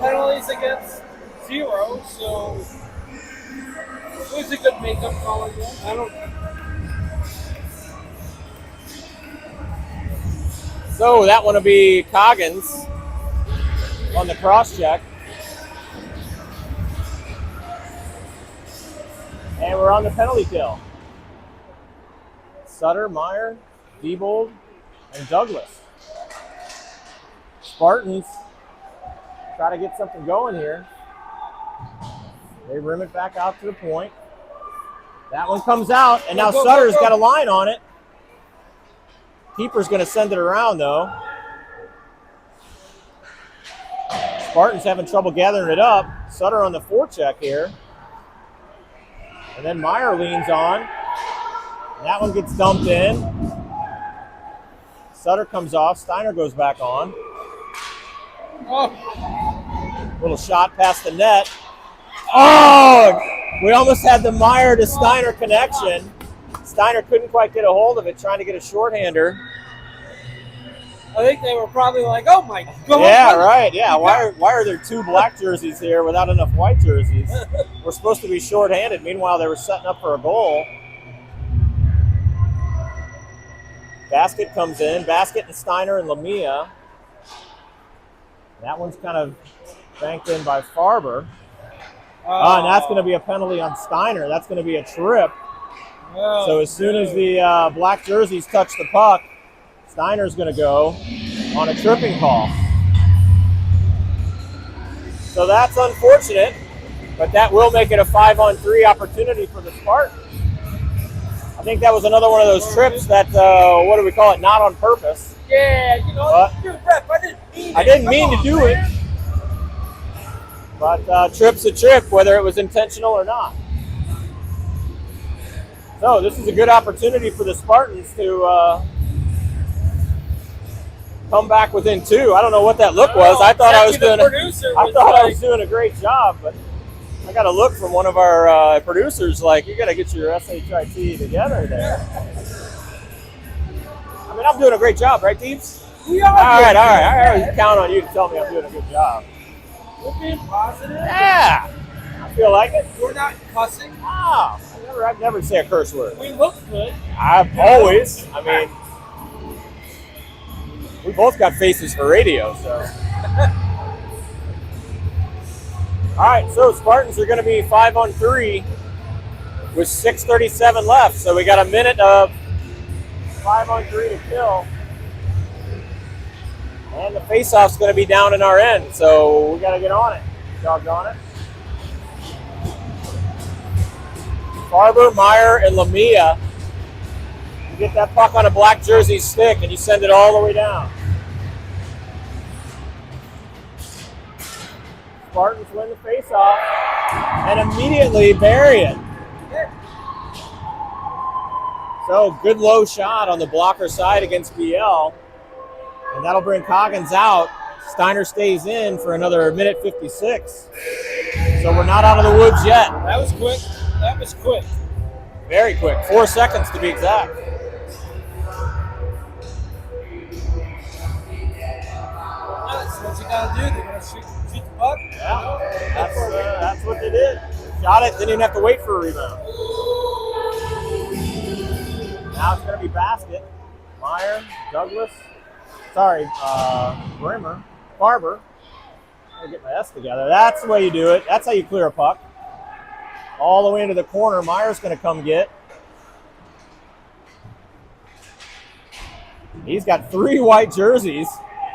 penalties against 0, so it was a good makeup call again. I don't. So that one will be Coggins on the cross check. And we're on the penalty kill. Sutter, Meyer, Diebold, and Douglas. Spartans try to get something going here. They rim it back out to the point. That one comes out, and now Sutter's got a line on it. Keeper's going to send it around, though. Spartans having trouble gathering it up. Sutter on the forecheck here. And then Meyer leans on. And that one gets dumped in. Sutter comes off. Steiner goes back on. Little shot past the net. Oh! We almost had the Meyer to Steiner connection. Steiner couldn't quite get a hold of it, trying to get a shorthander. I think they were probably like, oh my God. Yeah, right. Yeah, why are there 2 black jerseys here without enough white jerseys? We're supposed to be shorthanded. Meanwhile, they were setting up for a goal. Basket comes in. Basket and Steiner and Lamia. That one's kind of banked in by Farber. And that's going to be a penalty on Steiner. That's going to be a trip. So as soon as the black jerseys touch the puck, Steiner's going to go on a tripping call. So that's unfortunate, but that will make it a 5-on-3 opportunity for the Spartans. I think that was another one of those trips that, what do we call it, not on purpose. Yeah, you're ref. I didn't mean to do it. But trip's a trip, whether it was intentional or not. So this is a good opportunity for the Spartans to come back within 2. I don't know what that look was. I thought I was doing a great job, but I got a look from one of our producers like, you got to get your SHIT together there. I mean, I'm doing a great job, right, Deeps? We are. All right. I always count on you to tell me I'm doing a good job. We're being positive. Yeah, I feel like it. We're not cussing. No, I'd never say a curse word. We look good. I've always. I mean, we both got faces for radio, so. All right, so Spartans are going to be 5-on-3 with 6:37 left. So we got a minute of 5-on-3 to kill. And the face-off's going to be down in our end, so we got to get on it. Doggone it. Farber, Meyer, and Lamia. You get that puck on a black jersey stick, and you send it all the way down. Spartans win the face-off and immediately bury it. So good low shot on the blocker side against BL. And that'll bring Coggins out. Steiner stays in for another minute 56. So we're not out of the woods yet. That was quick. That was quick. Very quick. 4 seconds to be exact. That's what you gotta do. They're gonna shoot the puck. Yeah, that's what they did. Shot it, didn't even have to wait for a rebound. Now it's going to be basket. Meyer, Douglas, Brimmer, Farber. I'll get my S together. That's the way you do it. That's how you clear a puck. All the way into the corner. Meyer's going to come get. He's got 3 white jerseys,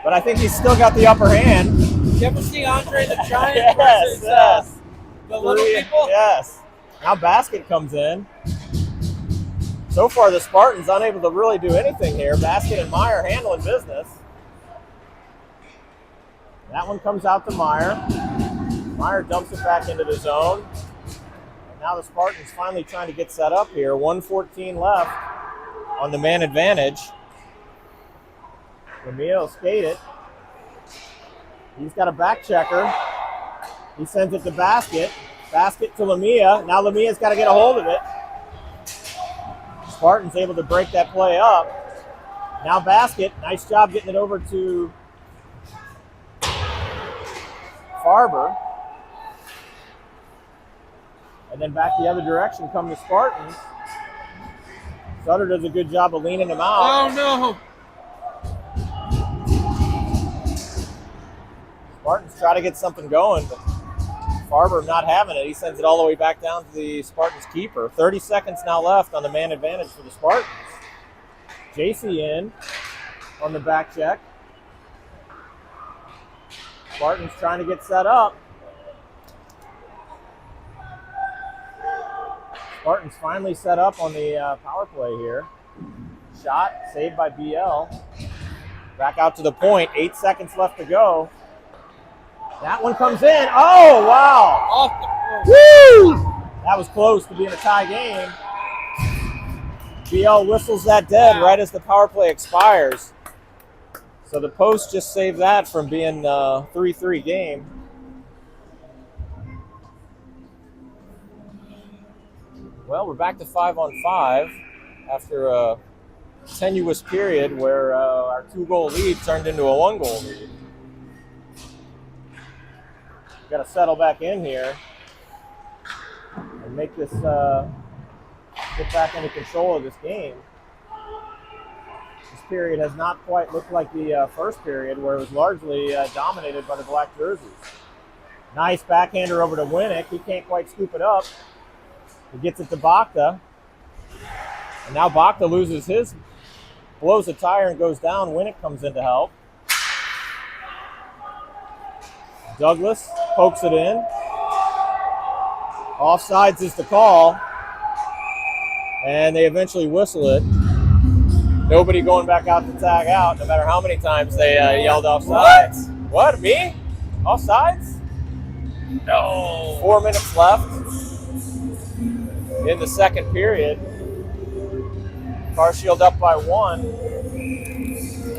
but I think he's still got the upper hand. You ever see Andre the Giant Yes, versus the little people? Yes. Now basket comes in. So far, the Spartans unable to really do anything here. Basket and Meyer handling business. That one comes out to Meyer. Meyer dumps it back into the zone. And now the Spartans finally trying to get set up here. 1:14 left on the man advantage. Lemia will skate it. He's got a back checker. He sends it to Basket. Basket to Lemia. Now Lemia's got to get a hold of it. Spartans able to break that play up. Now Basket. Nice job getting it over to Farber. And then back the other direction come the Spartans. Sutter does a good job of leaning him out. Oh, no. Spartans try to get something going, but Farber not having it. He sends it all the way back down to the Spartans keeper. 30 seconds now left on the man advantage for the Spartans. JC in on the back check. Spartans trying to get set up. Spartans finally set up on the power play here. Shot, saved by BL. Back out to the point, 8 seconds left to go. That one comes in. Oh, wow. Off the floor. Woo! That was close to being a tie game. BL whistles that dead right as the power play expires. So the post just saved that from being a 3-3 game. Well, we're back to 5-on-5 after a tenuous period where our 2-goal lead turned into a 1-goal lead. Got to settle back in here and make this get back into control of this game. This period has not quite looked like the first period, where it was largely dominated by the black jerseys. Nice backhander over to Winnick. He can't quite scoop it up. He gets it to Bakta, and now Bakta loses his, blows a tire and goes down. Winnick comes in to help. Douglas pokes it in. Offsides is the call. And they eventually whistle it. Nobody going back out to tag out, no matter how many times they yelled offsides. What? Me? Offsides? No. 4 minutes left in the second period. Carshield up by 1.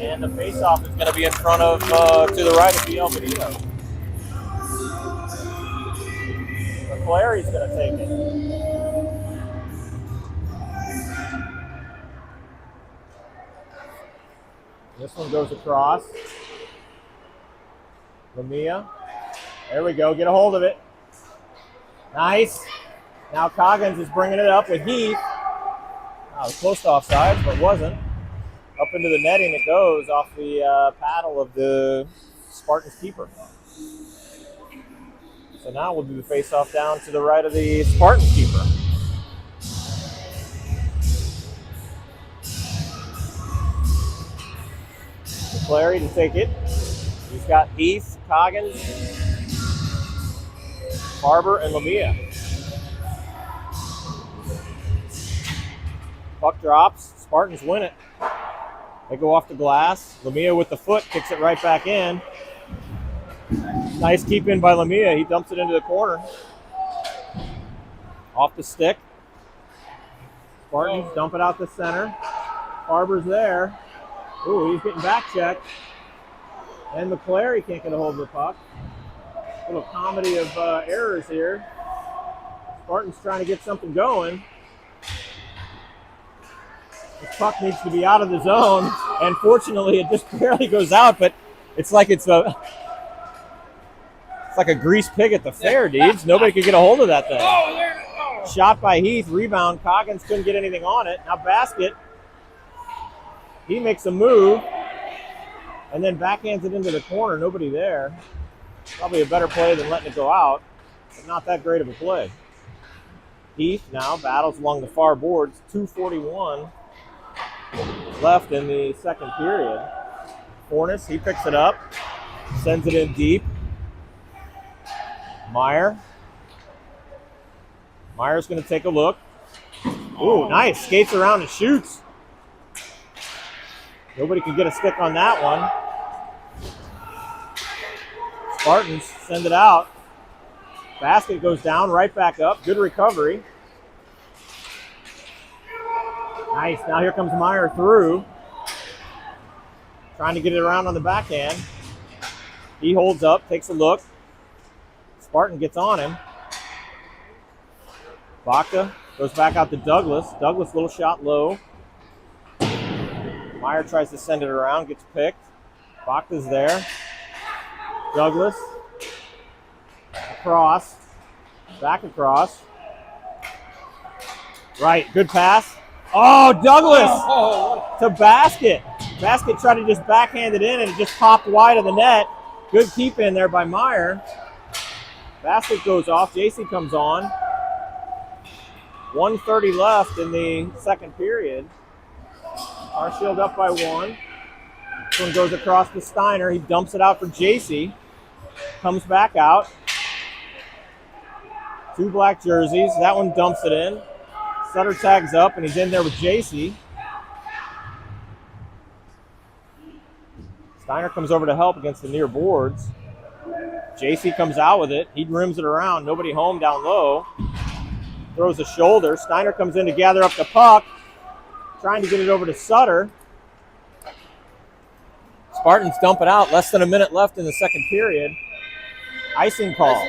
And the faceoff is going to be in front of, to the right of BL Medina. Clary's going to take it. This one goes across. Lemia. There we go. Get a hold of it. Nice. Now Coggins is bringing it up with Heath. It was close to offsides, but wasn't. Up into the netting it goes off the paddle of the Spartans keeper. So now we'll do the face-off down to the right of the Spartans keeper. Clary to take it. He's got Heath, Coggins, Farber, and Lemia. Puck drops. Spartans win it. They go off the glass. Lemia with the foot kicks it right back in. Nice keep in by Lemia. He dumps it into the corner. Off the stick. Spartans dump it out the center. Farber's there. Ooh, he's getting back checked. And McClary can't get a hold of the puck. A little comedy of errors here. Spartans trying to get something going. This puck needs to be out of the zone, and fortunately, it just barely goes out. But it's like it's like a greased pig at the fair, Deeds. Nobody could get a hold of that thing. Shot by Heath, rebound. Coggins couldn't get anything on it. Now Basket. He makes a move, and then backhands it into the corner. Nobody there. Probably a better play than letting it go out, but not that great of a play. Heath now battles along the far boards. 2:41 left in the second period. Fornes, he picks it up, sends it in deep. Meyer. Meyer's going to take a look. Ooh, nice. Skates around and shoots. Nobody can get a stick on that one. Spartans send it out. Basket goes down, right back up. Good recovery. Nice. Now here comes Meyer through. Trying to get it around on the backhand. He holds up, takes a look. Spartan gets on him. Baca goes back out to Douglas. Douglas, little shot low. Meyer tries to send it around, gets picked. Baca's there. Douglas. Across. Back across. Right, good pass. Oh, Douglas to Basket. Basket tried to just backhand it in and it just popped wide of the net. Good keep in there by Meyer. Basket goes off. JC comes on. 1:30 left in the second period. Carshield up by 1. This one goes across to Steiner. He dumps it out for JC. Comes back out. 2 black jerseys. That one dumps it in. Sutter tags up, and he's in there with JC. Steiner comes over to help against the near boards. JC comes out with it. He rims it around. Nobody home down low. Throws a shoulder. Steiner comes in to gather up the puck. Trying to get it over to Sutter. Spartans dump it out. Less than a minute left in the second period. Icing call.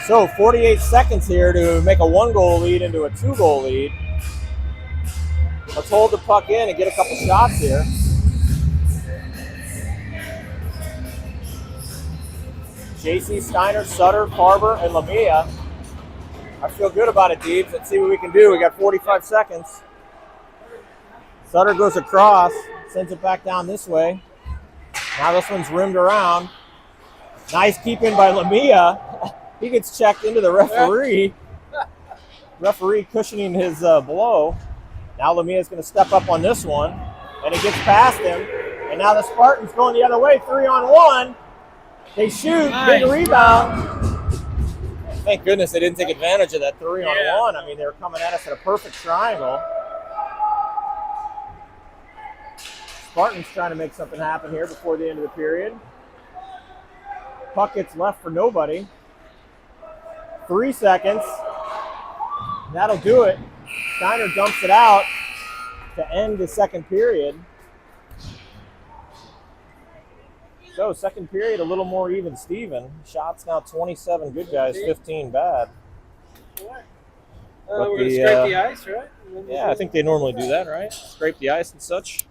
So 48 seconds here to make a 1-goal lead into a 2-goal lead. Let's hold the puck in and get a couple shots here. JC, Steiner, Sutter, Farber, and Lamia. I feel good about it, Deebs. Let's see what we can do. We got 45 seconds. Sutter goes across, sends it back down this way. Now this one's rimmed around. Nice keep in by Lamia. He gets checked into the referee. Referee cushioning his blow. Now Lamia's going to step up on this one, and it gets past him. And now the Spartans going the other way, 3-on-1. They shoot, nice. Big rebound. Thank goodness they didn't take advantage of that 3-on-1. I mean, they were coming at us at a perfect triangle. Spartans trying to make something happen here before the end of the period. Puck gets left for nobody. 3 seconds. That'll do it. Steiner dumps it out to end the second period. So second period, a little more even Steven. Shots now 27 good guys, 15 bad. We're going to scrape the ice, right? Yeah, I think they normally do that, right? Scrape the ice and such.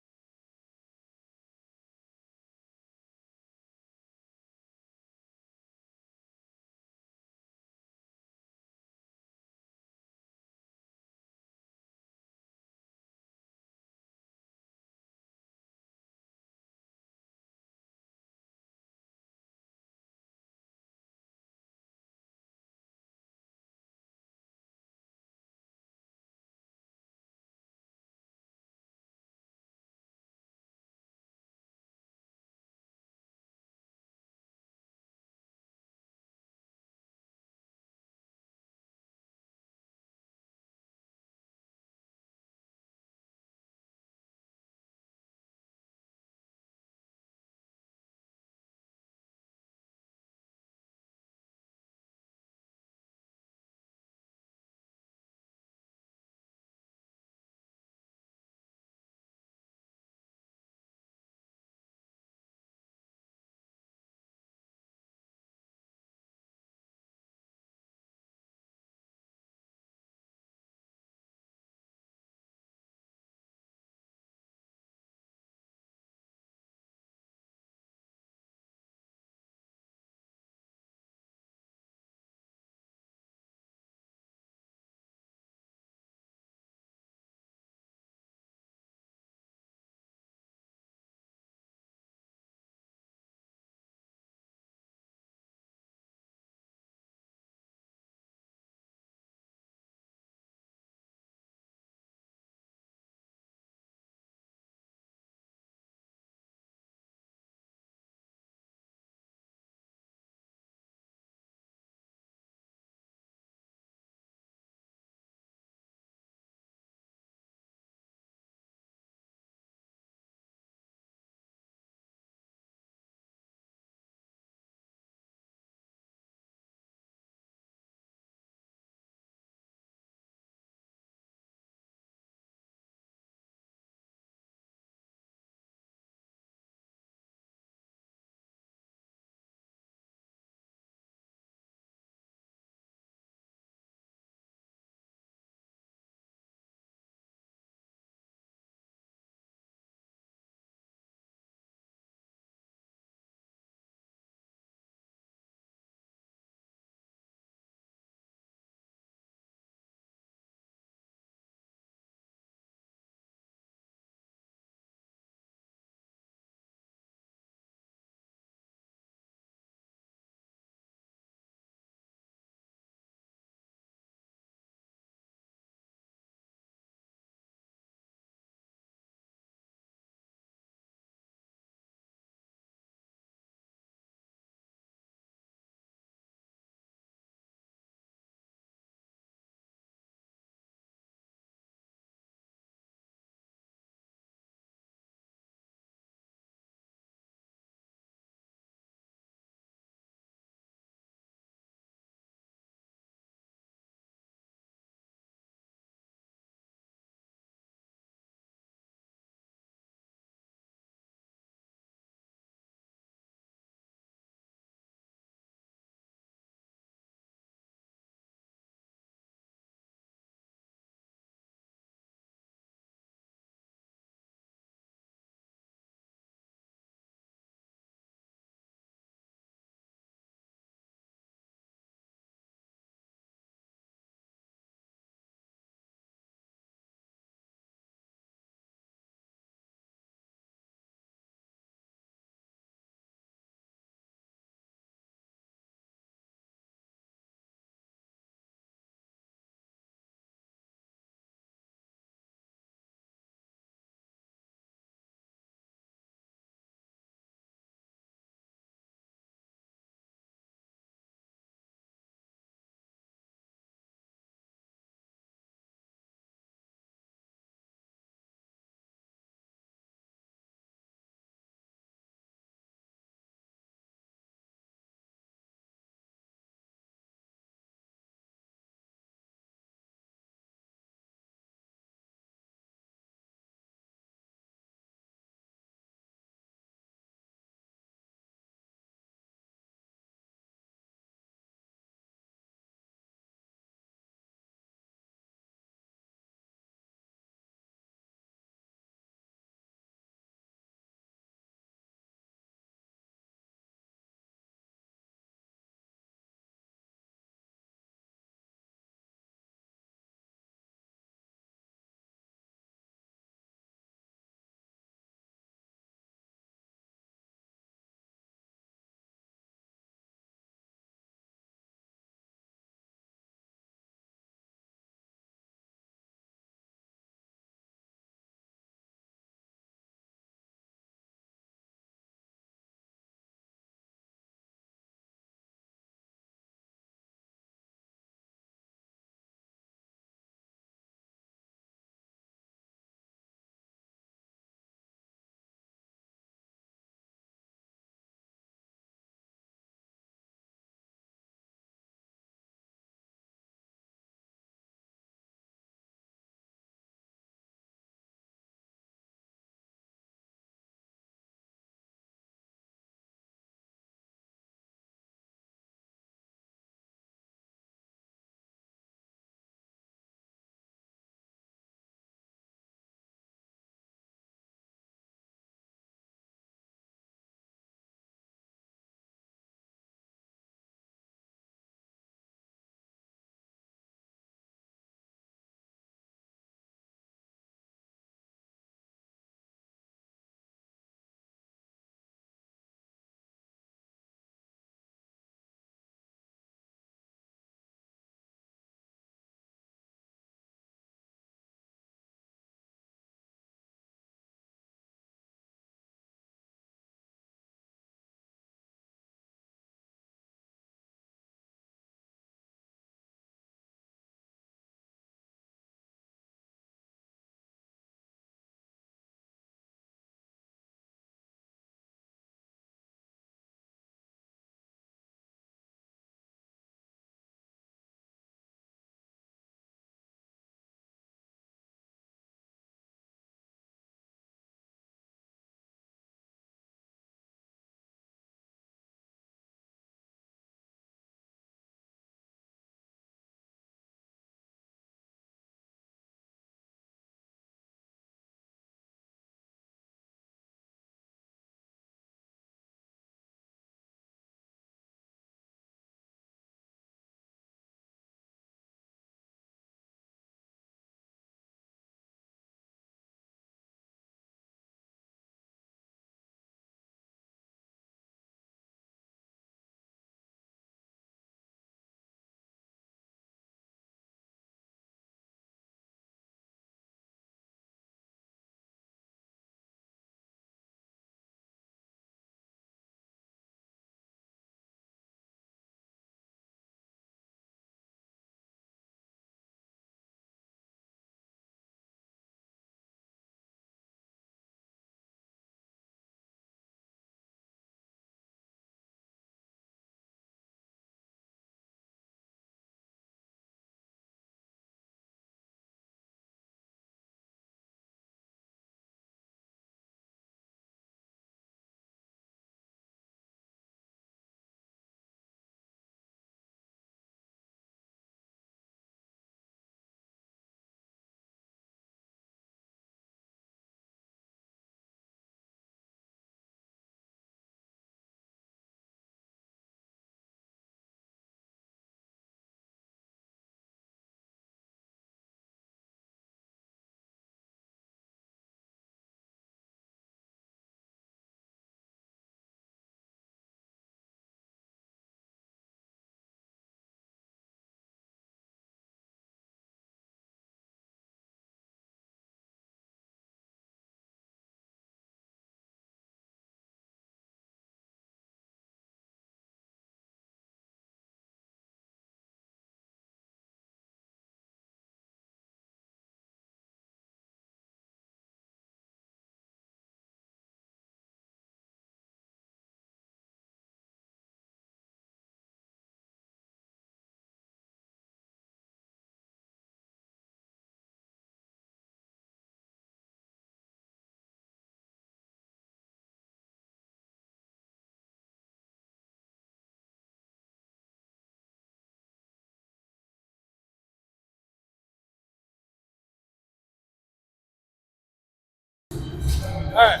All right.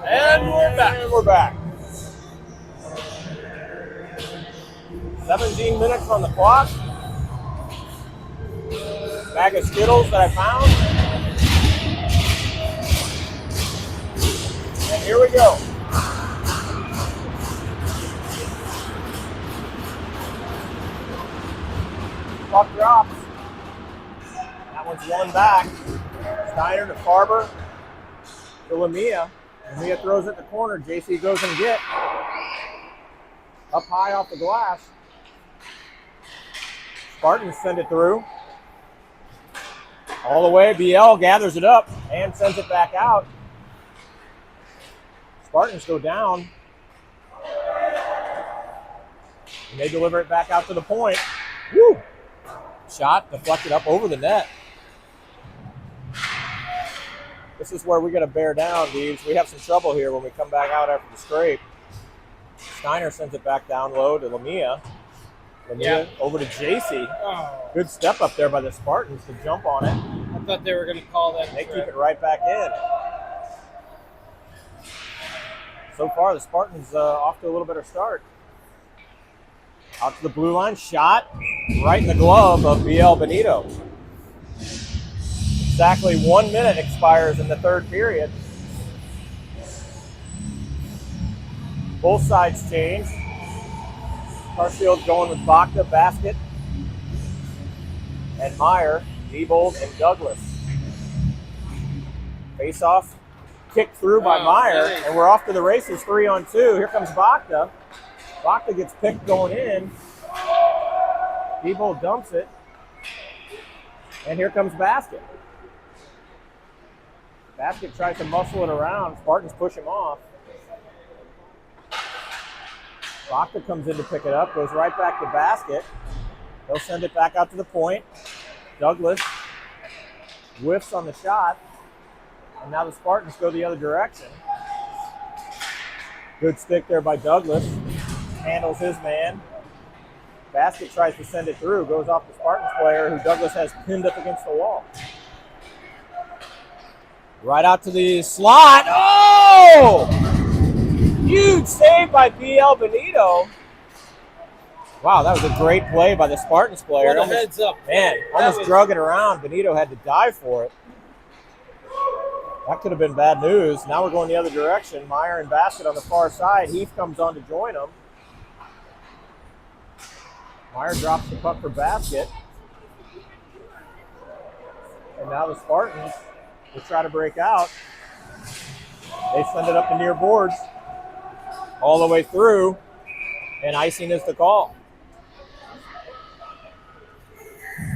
And we're back. And we're back. 17 minutes on the clock. Bag of Skittles that I found. And here we go. Puck drops. That one's one back. Steiner to Farber to Lamia. Lamia throws it in the corner. JC goes and get. Up high off the glass. Spartans send it through. All the way. BL gathers it up and sends it back out. Spartans go down. And they deliver it back out to the point. Woo! Shot deflected up over the net. This is where we got to bear down, Deeves. We have some trouble here when we come back out after the scrape. Steiner sends it back down low to Lamia. Lamia over to JC. Oh. Good step up there by the Spartans to jump on it. I thought they were going to call that. They keep it right back in. So far, the Spartans off to a little better start. Out to the blue line, shot right in the glove of BL Benito. Exactly 1 minute expires in the third period. Both sides change. Carshield going with Bacta, Basket, and Meyer, Diebold, and Douglas. Face off, kicked through by Meyer, nice. and we're off to the races 3-on-2. Here comes Bacta. Bacta gets picked going in. Diebold dumps it. And here comes Basket. Basket tries to muscle it around. Spartans push him off. Bacta comes in to pick it up, goes right back to Basket. They'll send it back out to the point. Douglas whiffs on the shot. And now the Spartans go the other direction. Good stick there by Douglas. Handles his man. Basket tries to send it through, goes off the Spartans player who Douglas has pinned up against the wall. Right out to the slot. Oh! Huge save by BL Benito. Wow, that was a great play by the Spartans player. What a heads up. Man, almost drug it around. Benito had to dive for it. That could have been bad news. Now we're going the other direction. Meyer and Basket on the far side. Heath comes on to join them. Meyer drops the puck for Basket. And now the Spartans will try to break out. They send it up the near boards all the way through, and icing is the call.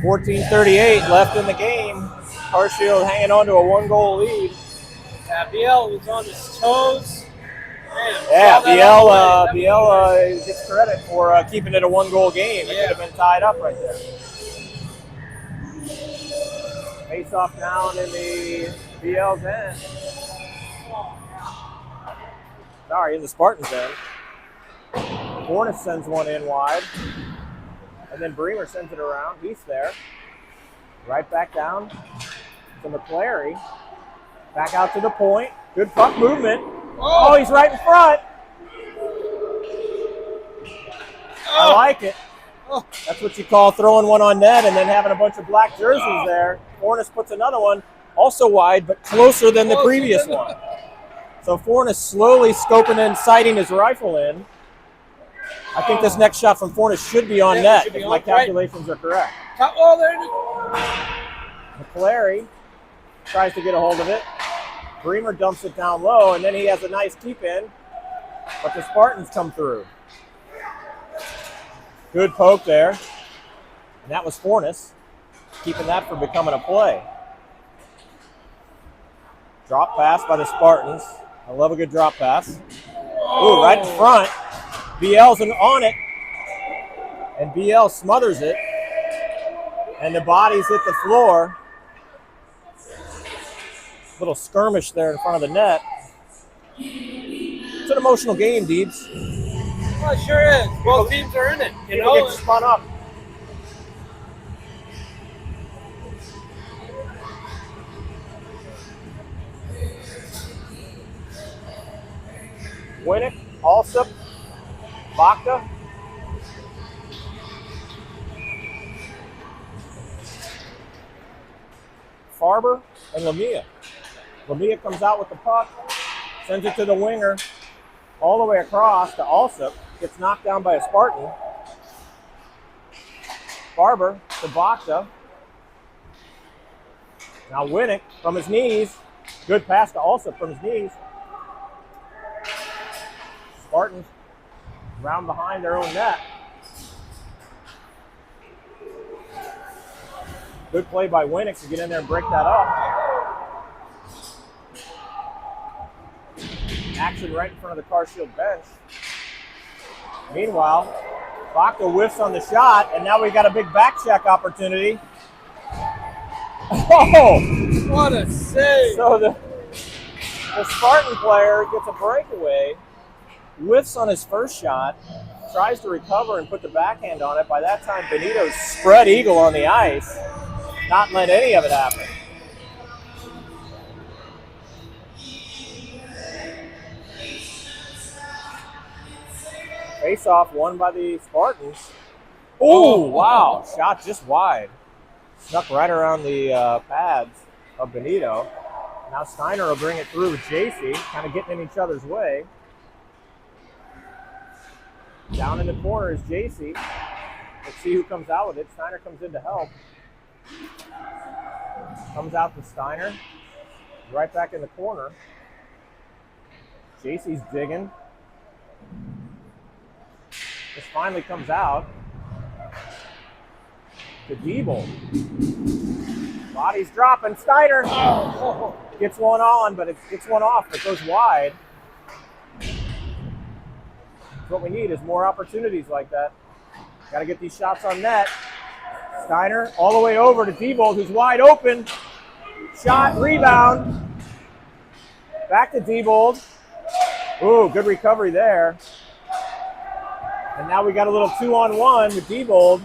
14:38 left in the game. Carshield hanging on to a 1-goal lead. Yeah, BL was on his toes. Man, Yeah, BL gets credit for keeping it a 1-goal game. It could have been tied up right there. Face off down in the BL's end. Sorry, in the Spartans end. Hornets sends one in wide. And then Bremer sends it around. He's there. Right back down to McClary. Back out to the point. Good puck movement. Oh, he's right in front. I like it. That's what you call throwing one on net and then having a bunch of black jerseys there. Fornes puts another one, also wide, but closer than the previous one. So Fornes slowly scoping and sighting his rifle in. I think this next shot from Fornes should be on net if my calculations are correct. Oh, there it is. McClary tries to get a hold of it. Bremer dumps it down low, and then he has a nice keep in, but the Spartans come through. Good poke there. And that was Fornes, keeping that from becoming a play. Drop pass by the Spartans. I love a good drop pass. Ooh, right in front. BL's on it. And BL smothers it. And the bodies hit the floor. Little skirmish there in front of the net. It's an emotional game, Deebs. Well, it sure is. Both teams are in it. People get spun up. Winnick, Alsop, Bacta. Farber and Lamia. Lamia comes out with the puck, sends it to the winger, all the way across to Alsop, gets knocked down by a Spartan. Farber to Bacta. Now Winnick from his knees. Good pass to Alsop from his knees. Spartans round behind their own net. Good play by Winnick to get in there and break that up. Action right in front of the Carshield bench. Meanwhile, Bacta whiffs on the shot, and now we've got a big back check opportunity. Oh! What a save! So the Spartan player gets a breakaway, whiffs on his first shot, tries to recover and put the backhand on it. By that time, Benito's spread eagle on the ice, not let any of it happen. Face-off won by the Spartans. Oh, wow. Shot just wide. Snuck right around the pads of Benito. Now Steiner will bring it through with JC, kind of getting in each other's way. Down in the corner is JC. Let's see who comes out with it. Steiner comes in to help. Comes out to Steiner. Right back in the corner. JC's digging. This finally comes out to Diebold. Body's dropping. Steiner gets one on, but it gets one off. It goes wide. What we need is more opportunities like that. Got to get these shots on net. Steiner all the way over to Diebold, who's wide open. Shot, rebound. Back to Diebold. Ooh, good recovery there. And now we got a little 2-on-1 with Diebold.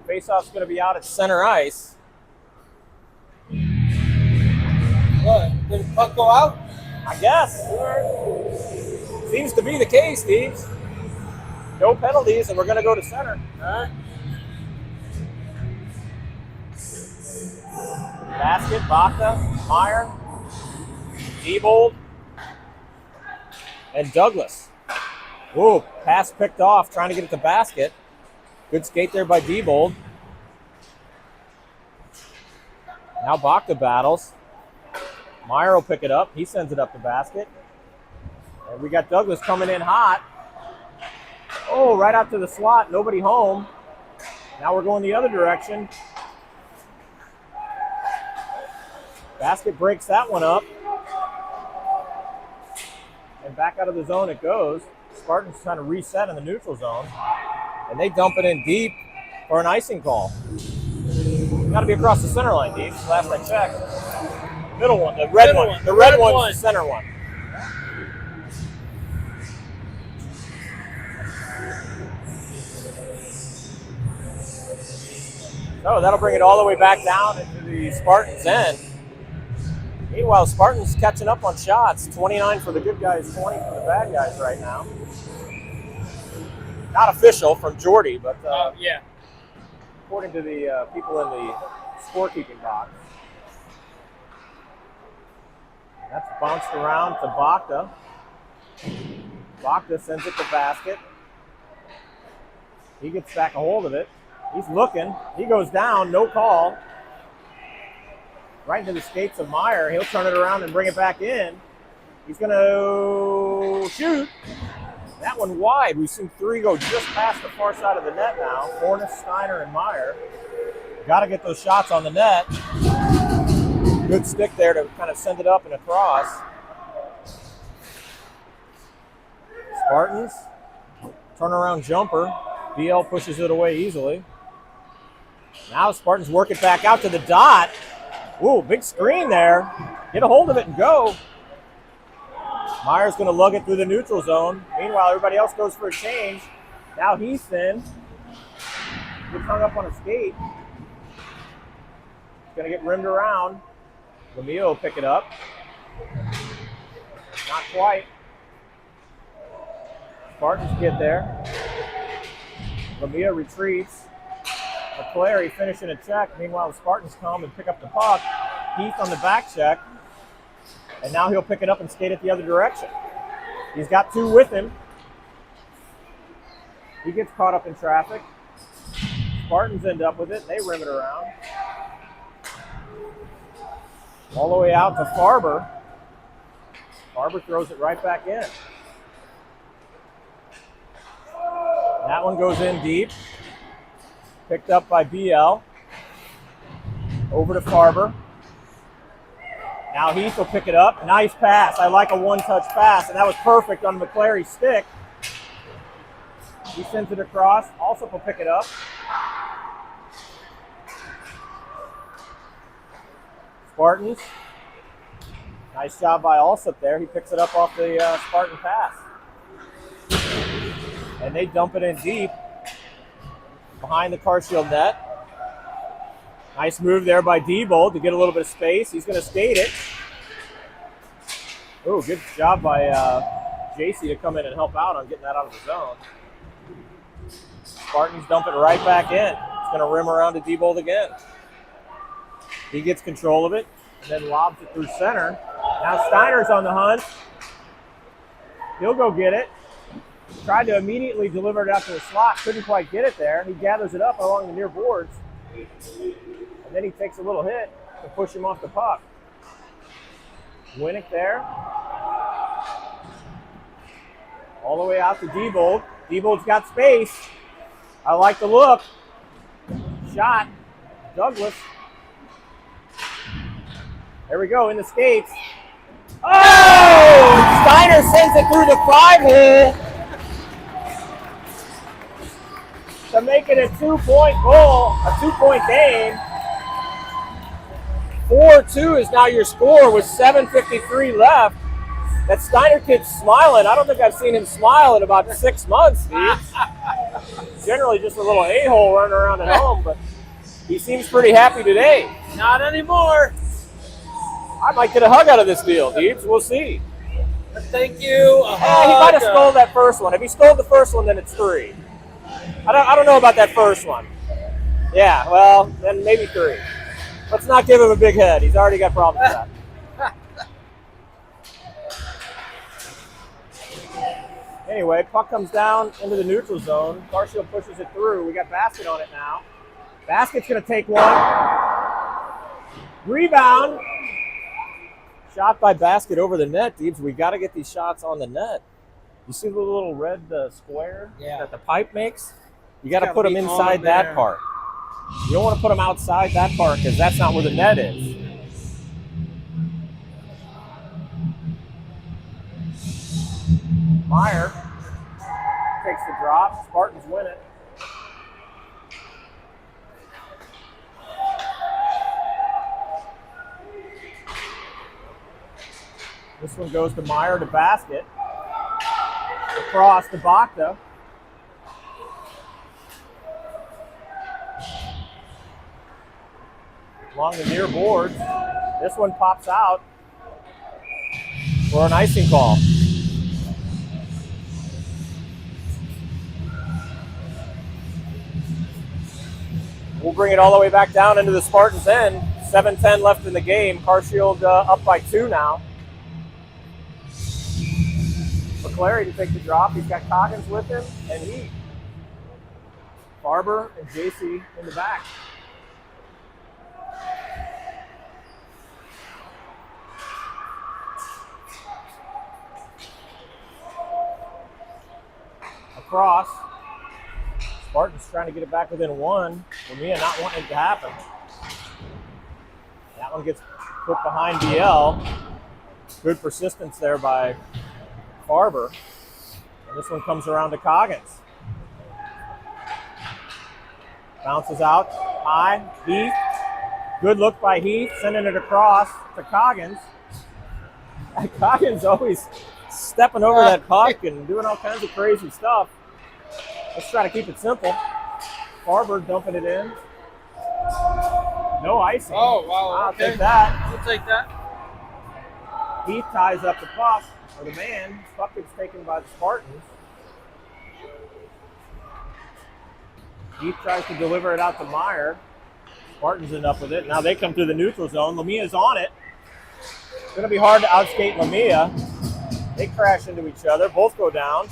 Faceoff's going to be out at center ice. What? Did the puck go out? I guess. Seems to be the case, Steve. No penalties, and we're going to go to center. All right. Basket, Bacta, Meyer, Diebold, and Douglas. Ooh, pass picked off, trying to get at the basket. Good skate there by Diebold. Now Bacta battles. Meyer will pick it up. He sends it up the basket. And we got Douglas coming in hot. Oh, right out to the slot. Nobody home. Now we're going the other direction. Basket breaks that one up. And back out of the zone it goes. Spartans trying to reset in the neutral zone. And they dump it in deep for an icing call. Got to be across the center line, Deep. Last I checked. Middle one, the red one. The red one's the center one. So that'll bring it all the way back down into the Spartans' end. Meanwhile, Spartans catching up on shots. 29 for the good guys, 20 for the bad guys right now. Not official from Jordy, but yeah. According to the people in the scorekeeping box. That's bounced around to Bacta. Bacta sends it to basket. He gets back a hold of it. He's looking. He goes down, no call. Right into the skates of Meyer. He'll turn it around and bring it back in. He's going to shoot. That one wide. We've seen three go just past the far side of the net now. Fornes, Steiner, and Meyer. Got to get those shots on the net. Good stick there to kind of send it up and across. Spartans. Turnaround jumper. BL pushes it away easily. Now Spartans work it back out to the dot. Ooh, big screen there. Get a hold of it and go. Meyer's going to lug it through the neutral zone. Meanwhile, everybody else goes for a change. Now he's thin. Gets hung up on a skate. Going to get rimmed around. Lemieux will pick it up. Not quite. Spartans get there. Lamia retreats. McClary finishing a check. Meanwhile, the Spartans come and pick up the puck. Heath on the back check. And now he'll pick it up and skate it the other direction. He's got 2 with him. He gets caught up in traffic. Spartans end up with it. They rim it around. All the way out to Farber. Farber throws it right back in. That one goes in deep. Picked up by BL. Over to Farber. Now Heath will pick it up. Nice pass. I like a one-touch pass, and that was perfect on McClary's stick. He sends it across. Alsop will pick it up. Spartans. Nice job by Alsop there. He picks it up off the Spartan pass. And they dump it in deep behind the Carshield net. Nice move there by Diebold to get a little bit of space. He's going to skate it. Oh, good job by JC to come in and help out on getting that out of the zone. Spartans dump it right back in. It's going to rim around to Diebold again. He gets control of it and then lobs it through center. Now Steiner's on the hunt. He'll go get it. Tried to immediately deliver it out to the slot. Couldn't quite get it there. He gathers it up along the near boards. And then he takes a little hit to push him off the puck. Winnick there. All the way out to Diebold. Diebold's got space. I like the look. Shot. Douglas. There we go, in the skates. Oh! Steiner sends it through the 5-hole to make it a 2-point goal, a 2-point game. 4-2 is now your score with 7:53 left. That Steiner kid's smiling. I don't think I've seen him smile in about 6 months, Steve. Generally just a little a-hole running around at home, but he seems pretty happy today. Not anymore. I might get a hug out of this deal, Deebs. We'll see. Thank you. He might have stole that first one. If he stole the first one, then it's 3. I don't know about that first one. Yeah, well, then maybe 3. Let's not give him a big head. He's already got problems with that. Anyway, puck comes down into the neutral zone. Carshield pushes it through. We got Basket on it now. Basket's going to take one. Rebound. Shot by Basket over the net, Deebs. We got to get these shots on the net. You see the little red square that the pipe makes? You got to put them inside that part. You don't want to put them outside that part because that's not where the net is. Meyer takes the drop. Spartans win it. This one goes to Meyer to Basket. Across to Bakta. Along the near boards. This one pops out for an icing call. We'll bring it all the way back down into the Spartans' end. 7:10 left in the game. Carshield up by 2 now. McClary to take the drop. He's got Coggins with him, and he. Farber and JC in the back. Across. Spartans trying to get it back within 1. Lamia not wanting it to happen. That one gets put behind BL. Good persistence there by Farber. And this one comes around to Coggins. Bounces out high. Heath. Good look by Heath, sending it across to Coggins. Coggins always stepping over that puck and doing all kinds of crazy stuff. Let's try to keep it simple. Farber dumping it in. No icing. Oh, wow. I'll take that. We'll take that. Heath ties up the puck, or the man. Puck gets taken by the Spartans. Heath tries to deliver it out to Meyer. Spartans end up with it. Now they come through the neutral zone. Lamia's on it. It's going to be hard to outskate Lamia. They crash into each other. Both go down.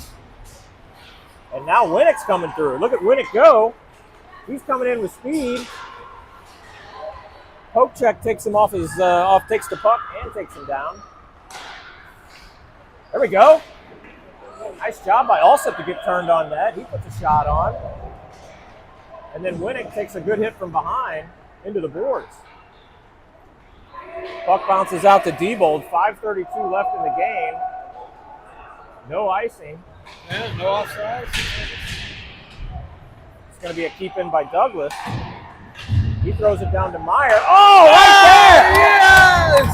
And now Winnick's coming through. Look at Winnick go. He's coming in with speed. Pokecheck takes him off his takes the puck and takes him down. There we go. Nice job by Alsop to get turned on net. He puts a shot on. And then Winnick takes a good hit from behind into the boards. Puck bounces out to Diebold. 5:32 left in the game. No icing. Yeah, no offsides. It's going to be a keep in by Douglas. He throws it down to Meyer. Oh, right there! Yes!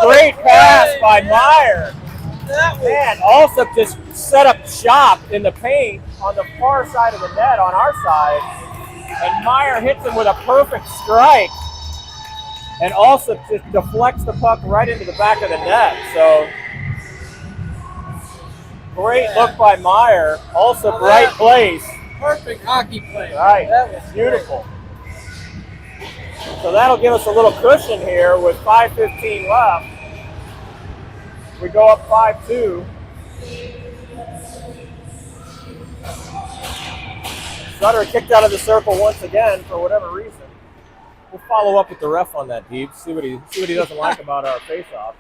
Great pass by Meyer. That was Man, Alsop just set up shop in the paint on the far side of the net on our side. And Meyer hits him with a perfect strike. And Alsop just deflects the puck right into the back of the net. So, great look by Meyer. Alsop right place. perfect hockey play. Right. That was beautiful. So that'll give us a little cushion here with 5:15 left. We go up 5-2. Sutter kicked out of the circle once again for whatever reason. We'll follow up with the ref on that, Deep. See what he doesn't like about our face-off.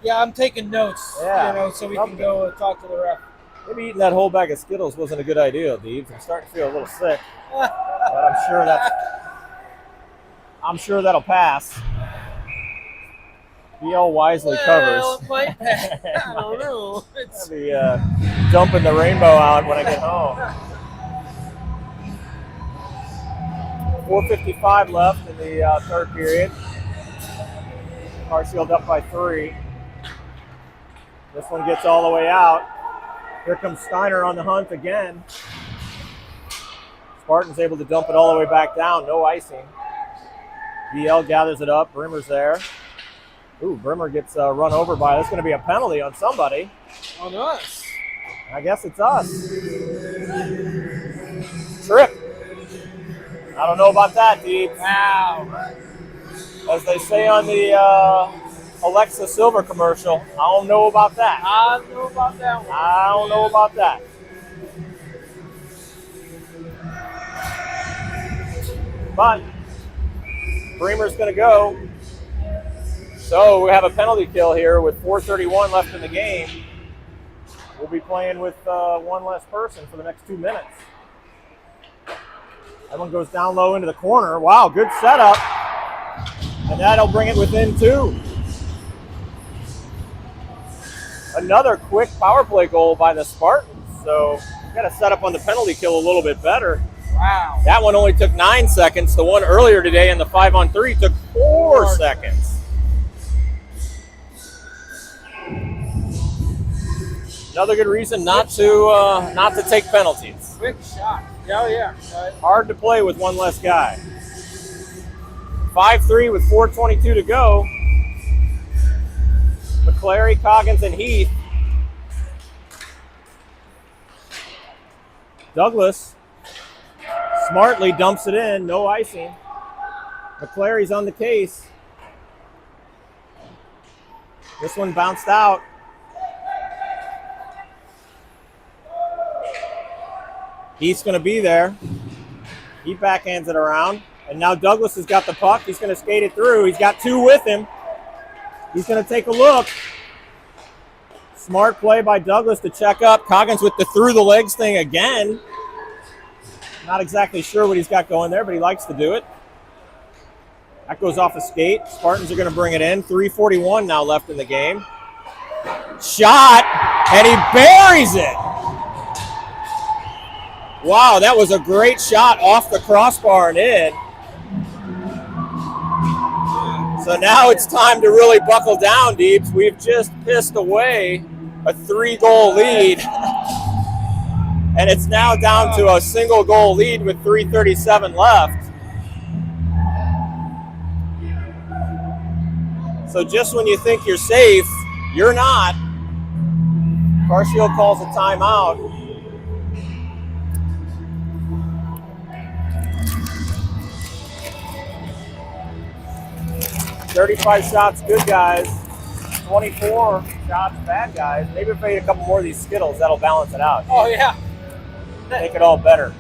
Yeah, I'm taking notes. Yeah. So we can go talk to the ref. Maybe eating that whole bag of Skittles wasn't a good idea, Deep. I'm starting to feel a little sick, but I'm sure that'll pass. BL wisely covers. Well, it might pass. I don't know. I'll be dumping the rainbow out when I get home. 4:55 left in the third period. Carshield up by 3. This one gets all the way out. Here comes Steiner on the hunt again. Spartans able to dump it all the way back down. No icing. BL gathers it up. Brimmer's there. Ooh, Brimmer gets run over by. That's going to be a penalty on somebody. On us. I guess it's us. Trip. I don't know about that, Deep. Wow. As they say on the Alexa Silver commercial, I don't know about that. I don't know about that one. I don't know about that. But Bremer's going to go. So we have a penalty kill here with 4:31 left in the game. We'll be playing with one less person for the next 2 minutes. That one goes down low into the corner. Wow, good setup. And that'll bring it within 2. Another quick power play goal by the Spartans. So we've got to set up on the penalty kill a little bit better. Wow. That one only took 9 seconds. The one earlier today in the 5-on-3 took 4 seconds. Another good reason not to take penalties. Quick shot. Oh, yeah. Hard to play with one less guy. 5-3 with 4:22 to go. McClary, Coggins, and Heath. Douglas smartly dumps it in. No icing. McClary's on the case. This one bounced out. Heath's going to be there. He backhands it around. And now Douglas has got the puck. He's going to skate it through. He's got 2 with him. He's going to take a look. Smart play by Douglas to check up. Coggins with the through the legs thing again. Not exactly sure what he's got going there, but he likes to do it. That goes off a skate. Spartans are going to bring it in. 3:41 now left in the game. Shot, and he buries it. Wow, that was a great shot off the crossbar and in. So now it's time to really buckle down, Deeps. We've just pissed away a 3-goal lead. And it's now down to a single goal lead with 3:37 left. So just when you think you're safe, you're not. Carshield calls a timeout. "35 shots, good guys. 24 shots, bad guys." Maybe if we eat a couple more of these Skittles, that'll balance it out. Oh, yeah. Make it all better.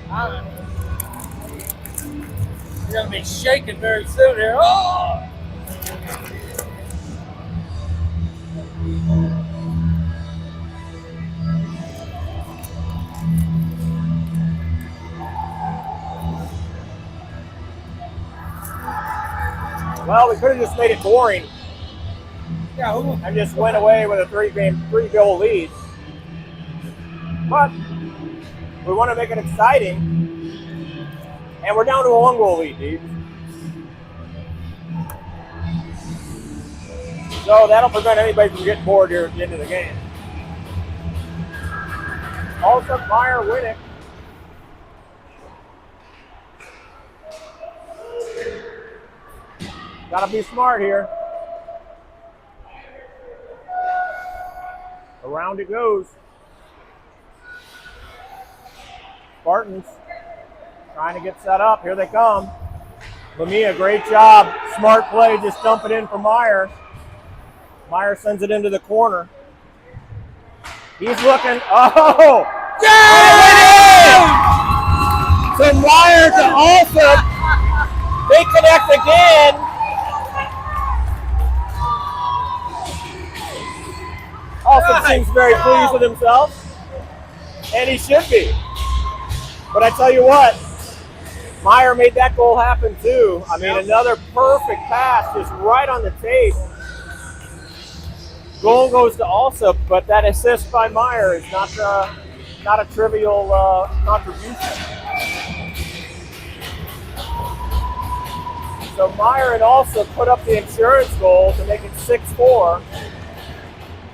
You're going to be shaking very soon here. Oh! Well, we could have just made it boring Yeah, and just went away with a three-goal lead. But we want to make it exciting, and we're down to a 1-goal lead, dude. So that'll prevent anybody from getting bored here at the end of the game. Also, Meyer winning. Gotta be smart here. Around it goes. Spartans trying to get set up. Here they come. Lamia, great job. Smart play, just dump it in for Meyer. Meyer sends it into the corner. He's looking. Oh! Yeah! From Meyer to Alsop. They connect again. Alsop seems very pleased with himself. And he should be. But I tell you what, Meyer made that goal happen too. I mean, another perfect pass, just right on the tape. Goal goes to Alsop, but that assist by Meyer is not a trivial contribution. So Meyer and Alsop put up the insurance goal to make it 6-4.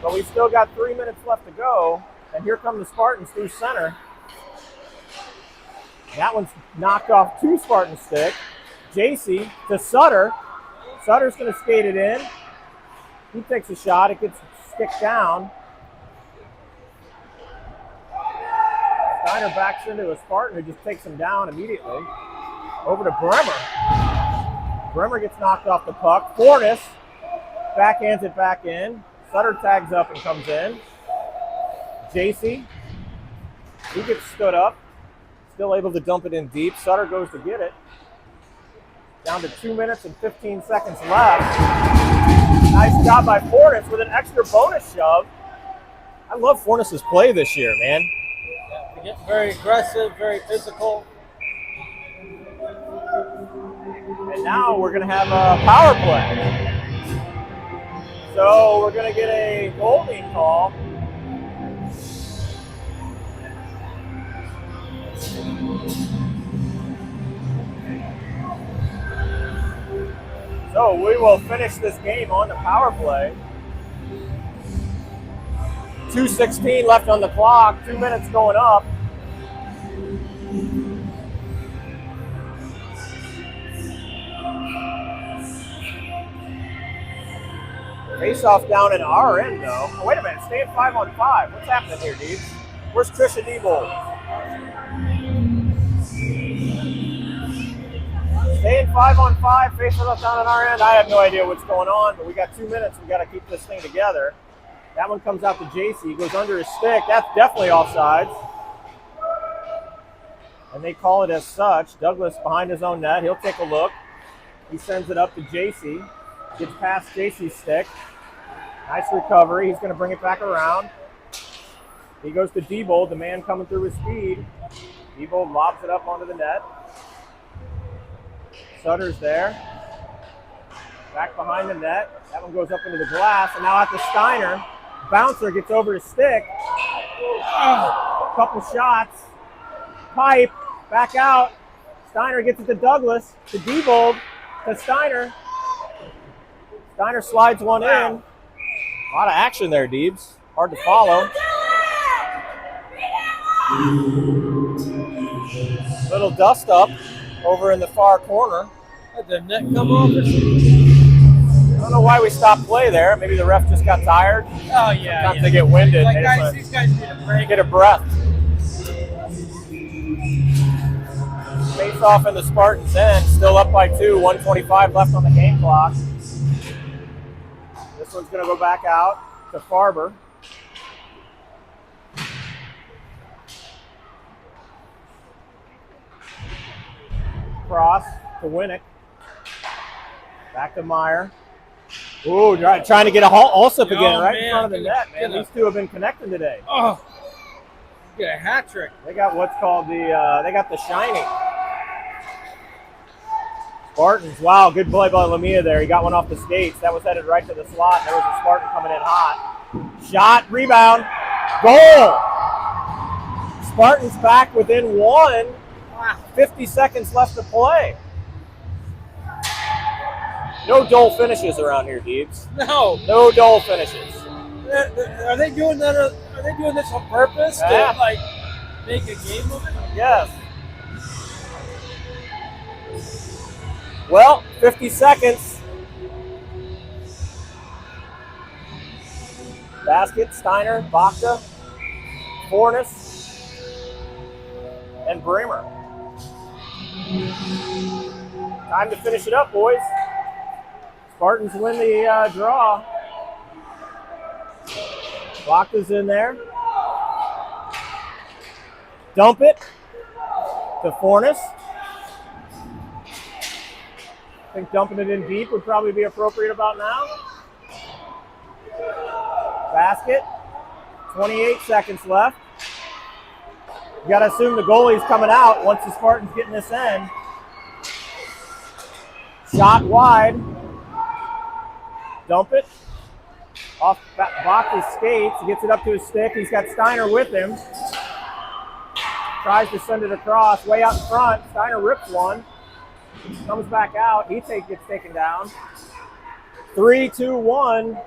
But we still got 3 minutes left to go. And here come the Spartans through center. That one's knocked off to Spartan stick. JC to Sutter. Sutter's going to skate it in. He takes a shot. It gets stick down. Steiner backs into a Spartan who just takes him down immediately. Over to Bremer. Bremer gets knocked off the puck. Fornes backhands it back in. Sutter tags up and comes in. JC. He gets stood up. Still able to dump it in deep. Sutter goes to get it. Down to 2 minutes and 15 seconds left. Nice job by Fornes with an extra bonus shove. I love Fornes' play this year, man. Yeah, they get very aggressive, very physical. And now we're going to have a power play. So we're going to get a holding call. So we will finish this game on the power play. 2:16 left on the clock, 2 minutes going up. Face-off down in our end, though. Oh, wait a minute, staying 5-on-5. What's happening here, Deebs? Where's Trisha Diebold? Staying 5-on-5, face-off down on our end. I have no idea what's going on, but we got 2 minutes. We got to keep this thing together. That one comes out to JC. He goes under his stick. That's definitely offsides. And they call it as such. Douglas behind his own net. He'll take a look. He sends it up to JC. Gets past JC's stick. Nice recovery. He's going to bring it back around. He goes to Diebold, the man coming through with speed. Diebold lobs it up onto the net. Sutter's there. Back behind the net. That one goes up into the glass. And now out to Steiner. Bouncer gets over his stick. A couple shots. Pipe. Back out. Steiner gets it to Douglas. To Diebold. To Steiner. Steiner slides one in. A lot of action there, Deebs. Hard to follow. Little dust up over in the far corner. Did the net come off or something? don't know why we stopped play there. Maybe the ref just got tired. Oh, yeah. Sometimes they get winded. Like, They just wanna these guys need a break. get a breath. Face off in the Spartans' end. Still up by 2. 1:25 left on the game clock. This one's going to go back out to Farber. Cross to Winnick. Back to Meyer. Ooh, trying to get a Alsop again, right in front of the net, man. These two have been connecting today. Oh, get a hat trick. They got what's called they got the shiny. Spartans, wow, good play by Lamia there. He got one off the skates. That was headed right to the slot. There was a Spartan coming in hot. Shot, rebound, goal. Spartans back within 1. 50 seconds left to play. No dull finishes around here, Deebs. No dull finishes. Are they doing that? Are they doing this on purpose to like make a game of it? Yes. Well, 50 seconds. Basket, Steiner, Bakta, Fornes, and Bremer. Time to finish it up, boys. Spartans win the draw. Bakta's in there. Dump it to Fornes. I think dumping it in deep would probably be appropriate about now. Basket. 28 seconds left. You got to assume the goalie's coming out once the Spartans get in this end. Shot wide. Dump it. Off Bakta's skates. He gets it up to his stick. He's got Steiner with him. Tries to send it across. Way out in front. Steiner rips one. Comes back out. He gets taken down. 3, 2, 1.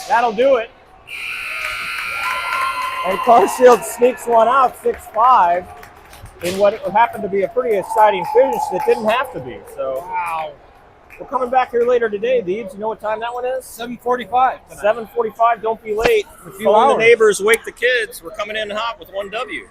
That'll do it. And Carshield sneaks one out, 6-5, in what happened to be a pretty exciting finish that didn't have to be. So, wow. We're coming back here later today, Deebs. You know what time that one is? 7:45. 7:45. Don't be late. A few Phone the hours. neighbors, wake the kids. We're coming in hot with 1W.